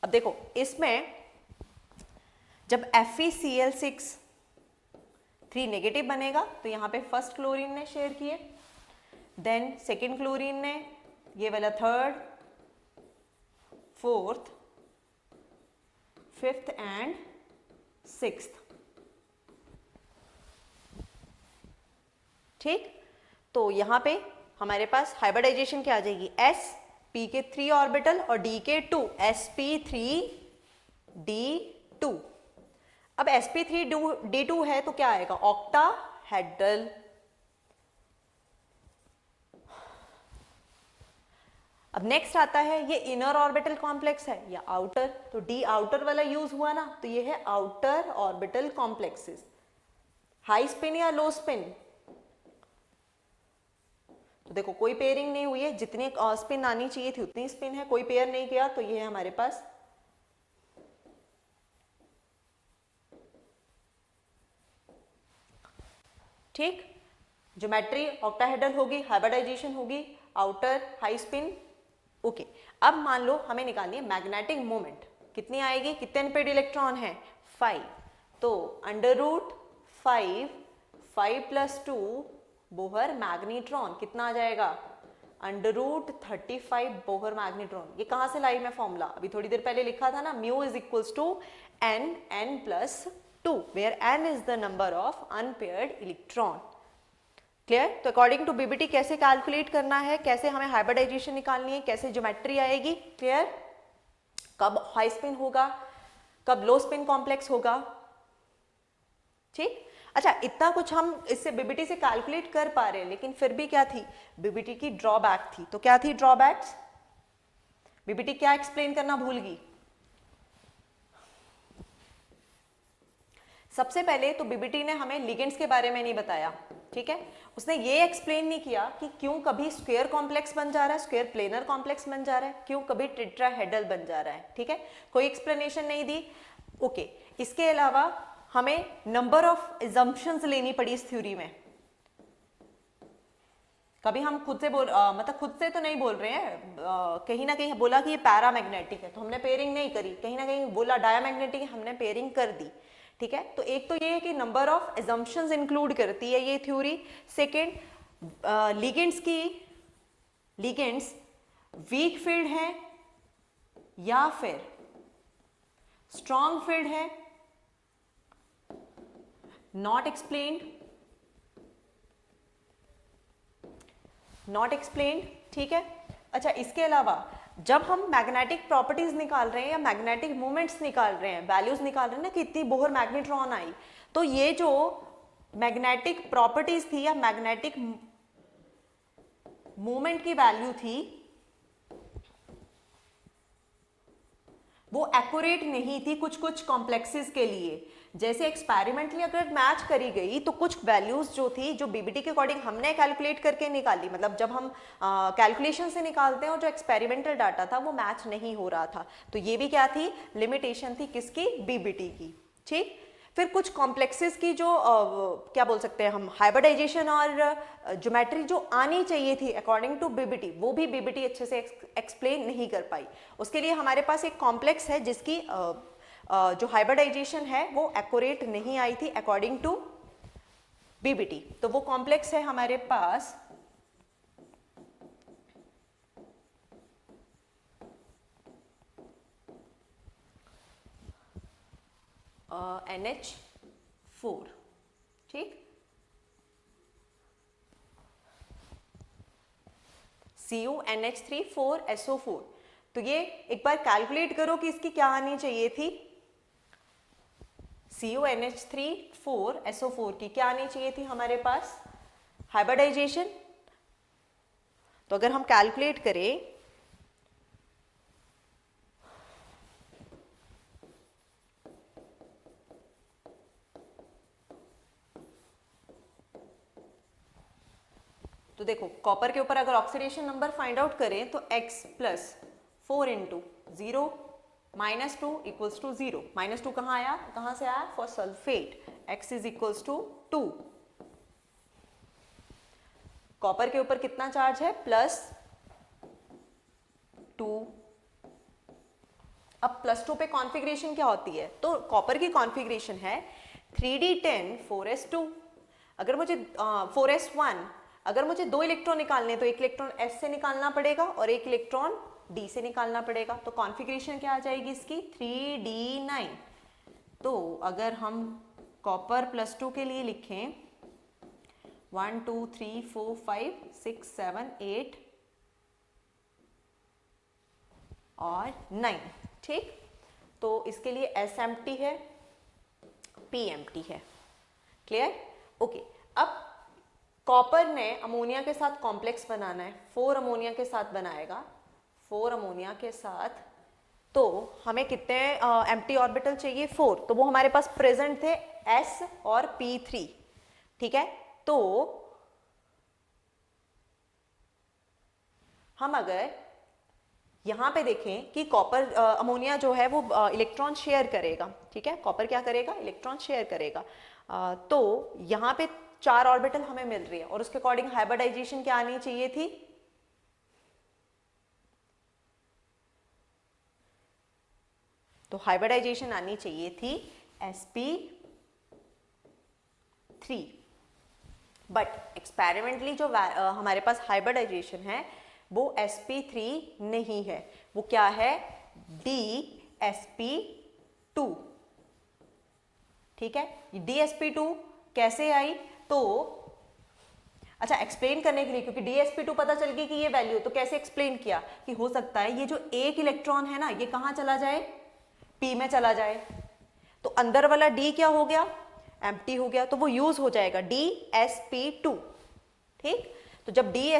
अब देखो इसमें जब FeCl6 3 नेगेटिव बनेगा, तो यहां पे फर्स्ट क्लोरीन ने शेयर किए, देन सेकेंड क्लोरीन ने, ये वाला third, fourth, fifth and sixth, ठीक। तो यहां पे हमारे पास हाइब्रिडाइजेशन क्या आ जाएगी? p के 3 ऑर्बिटल और d के 2, sp3d2। अब sp3d2 है तो क्या आएगा, ऑक्टाहेड्रल। अब नेक्स्ट आता है, ये इनर ऑर्बिटल कॉम्प्लेक्स है या आउटर, तो डी आउटर वाला यूज हुआ ना, तो ये है outer orbital complexes. High spin या लो स्पिन, तो देखो कोई पेयरिंग नहीं हुई है, जितनी स्पिन आनी चाहिए थी उतनी स्पिन है, कोई पेयर नहीं किया, तो ये है हमारे पास ठीक। ज्योमेट्री ऑक्टाहेड्रल होगी, हाइब्रिडाइजेशन होगी, आउटर हाई स्पिन। ओके, अब मान लो हमें निकालनी है मैग्नेटिक मोमेंट, कितनी आएगी, कितने अनपेयर्ड इलेक्ट्रॉन है 5, तो √5 5 + 2 बोहर मैग्नेट्रॉन कितना आ जाएगा, √35 बोहर मैग्नेट्रॉन। ये कहां से लाई मैं फॉर्मूला, अभी थोड़ी देर पहले लिखा था ना, μ = n + 2 where n is the number of unpaired electron. Clear. तो अकॉर्डिंग टू बीबीटी कैसे कैलकुलेट करना है, कैसे हमें हाइब्रिडाइजेशन निकालनी है, कैसे ज्योमेट्री आएगी, क्लियर। कब हाई स्पिन होगा, कब लो स्पिन कॉम्प्लेक्स होगा, ठीक। अच्छा, इतना कुछ हम इससे बीबीटी से कैलकुलेट कर पा रहे हैं, लेकिन फिर भी क्या थी, बीबीटी की ड्रॉबैक थी। तो क्या थी ड्रॉबैक्स, बीबीटी क्या एक्सप्लेन करना भूल गई। सबसे पहले तो बीबीटी ने हमें लिगेंड्स के बारे में नहीं बताया, ठीक है। उसने ये एक्सप्लेन नहीं किया कि क्यों कभी स्क्वायर कॉम्प्लेक्स बन जा रहा है, स्क्वायर प्लेनर कॉम्प्लेक्स बन जा रहा है, क्यों कभी टेट्राहेड्रल बन जा रहा है, ठीक है। कोई एक्सप्लेनेशन नहीं दी। ओके, इसके अलावा हमें नंबर ऑफ एजम्पशंस लेनी पड़ी इस थ्योरी में। कभी हम खुद से मतलब खुद से तो नहीं बोल रहे हैं, कहीं ना कहीं बोला कि ये पैरामैग्नेटिक है तो हमने पेयरिंग नहीं करी, कहीं ना कहीं बोला डायामैग्नेटिक है, हमने पेयरिंग कर दी, ठीक है। तो एक तो ये है कि नंबर ऑफ एजम्पशंस इंक्लूड करती है ये theory. Second, ligands weak field है या फिर स्ट्रॉन्ग फील्ड है, नॉट एक्सप्लेन्ड, नॉट एक्सप्लेन्ड, ठीक है। अच्छा, इसके अलावा जब हम मैग्नेटिक प्रॉपर्टीज निकाल रहे हैं या मैग्नेटिक मोमेंट्स निकाल रहे हैं, वैल्यूज निकाल रहे हैं ना कि इतनी बोहर मैग्नेट्रॉन आई, तो ये जो मैग्नेटिक प्रॉपर्टीज थी या मैग्नेटिक मोमेंट की वैल्यू थी वो एक्यूरेट नहीं थी कुछ कुछ कॉम्प्लेक्सेस के लिए। जैसे एक्सपेरिमेंटली अगर मैच करी गई तो कुछ वैल्यूज जो थी, जो बीबीटी के अकॉर्डिंग हमने कैलकुलेट करके निकाली, मतलब जब हम कैलकुलेशन से निकालते हैं और जो एक्सपेरिमेंटल डाटा था वो मैच नहीं हो रहा था, तो ये भी क्या थी, लिमिटेशन थी किसकी, बीबीटी की, ठीक। फिर कुछ कॉम्प्लेक्सेस की जो क्या बोल सकते हैं हम, हाइब्रिडाइजेशन और ज्योमेट्री जो आनी चाहिए थी अकॉर्डिंग टू बीबीटी, वो भी बीबीटी अच्छे से एक्सप्लेन नहीं कर पाई। उसके लिए हमारे पास एक कॉम्प्लेक्स है जिसकी जो हाइब्रिडाइजेशन है वो एक्यूरेट नहीं आई थी अकॉर्डिंग टू बीबीटी। तो वो कॉम्प्लेक्स है हमारे पास NH4, ठीक, CuNH3 4SO4। तो ये एक बार कैलकुलेट करो कि इसकी क्या आनी चाहिए थी, CuNH3 4SO4 की क्या आनी चाहिए थी हमारे पास, हाइब्रिडाइजेशन। तो अगर हम कैलकुलेट करें तो देखो, कॉपर के ऊपर अगर ऑक्सीडेशन नंबर फाइंड आउट करें तो X + 4 × 0 - 2 = 0। -2 कहाँ आया, कहाँ से आया, फॉर सल्फेट X = 2। कॉपर के ऊपर कितना चार्ज है, +2। अब +2 पे कॉन्फ़िगरेशन क्या होती है, तो कॉपर की कॉन्फ़िगरेशन है 3d10 4s2। अगर मुझे 4s1, अगर मुझे 2 इलेक्ट्रॉन निकालने हैं तो एक इलेक्ट्रॉन S से निकालना पड़ेगा और एक इलेक्ट्रॉन D से निकालना पड़ेगा। तो कॉन्फ़िगरेशन क्या आ जाएगी इसकी, 3d9। तो अगर हम कॉपर +2 के लिए लिखें 1 2 3 4 5 6 7 8 और 9, ठीक। तो इसके लिए S एम्प्टी है, P एम्प्टी है, क्लियर, ओके। अब कॉपर ने अमोनिया के साथ कॉम्प्लेक्स बनाना है, 4 अमोनिया के साथ बनाएगा, 4 अमोनिया के साथ, तो हमें कितने एम्प्टी ऑर्बिटल चाहिए, 4, तो वो हमारे पास प्रेजेंट थे S और P3, ठीक है। तो हम अगर यहां पे देखें कि कॉपर अमोनिया जो है वो इलेक्ट्रॉन शेयर करेगा, ठीक है, कॉपर क्या करेगा, इलेक्ट्रॉन शेयर करेगा। तो यहां पे 4 ऑर्बिटल हमें मिल रही है और उसके अकॉर्डिंग हाइब्रिडाइजेशन क्या आनी चाहिए थी, तो हाइब्रिडाइजेशन आनी चाहिए थी sp3, बट एक्सपेरिमेंटली जो हमारे पास हाइब्रिडाइजेशन है वो sp3 नहीं है, वो क्या है, dsp2, ठीक है। dsp2 कैसे आई, तो अच्छा एक्सप्लेन करने के लिए, क्योंकि dsp2 पता चल गई कि ये वैल्यू, तो कैसे एक्सप्लेन किया कि हो सकता है ये जो एक इलेक्ट्रॉन है ना, ये कहां चला जाए, p में चला जाए, तो अंदर वाला d क्या हो गया, एम्प्टी हो गया, तो वो यूज हो जाएगा dsp2, ठीक। तो जब ये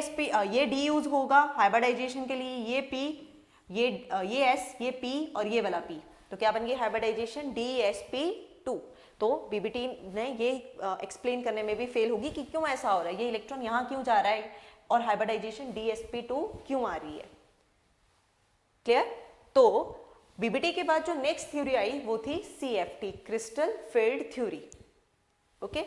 d यूज होगा हाइब्रिडाइजेशन के लिए, ये p, ये s, ये p और ये वाला p, तो क्या बन गई हाइब्रिडाइजेशन dsp2। तो बीबीटी ने ये एक्सप्लेन करने में भी फेल होगी कि क्यों ऐसा हो रहा है, ये इलेक्ट्रॉन यहां क्यों जा रहा है और हाइब्रिडाइजेशन dsp2 क्यों आ रही है, क्लियर। तो बीबीटी के बाद जो नेक्स्ट थ्योरी आई वो थी CFT, crystal field theory, okay.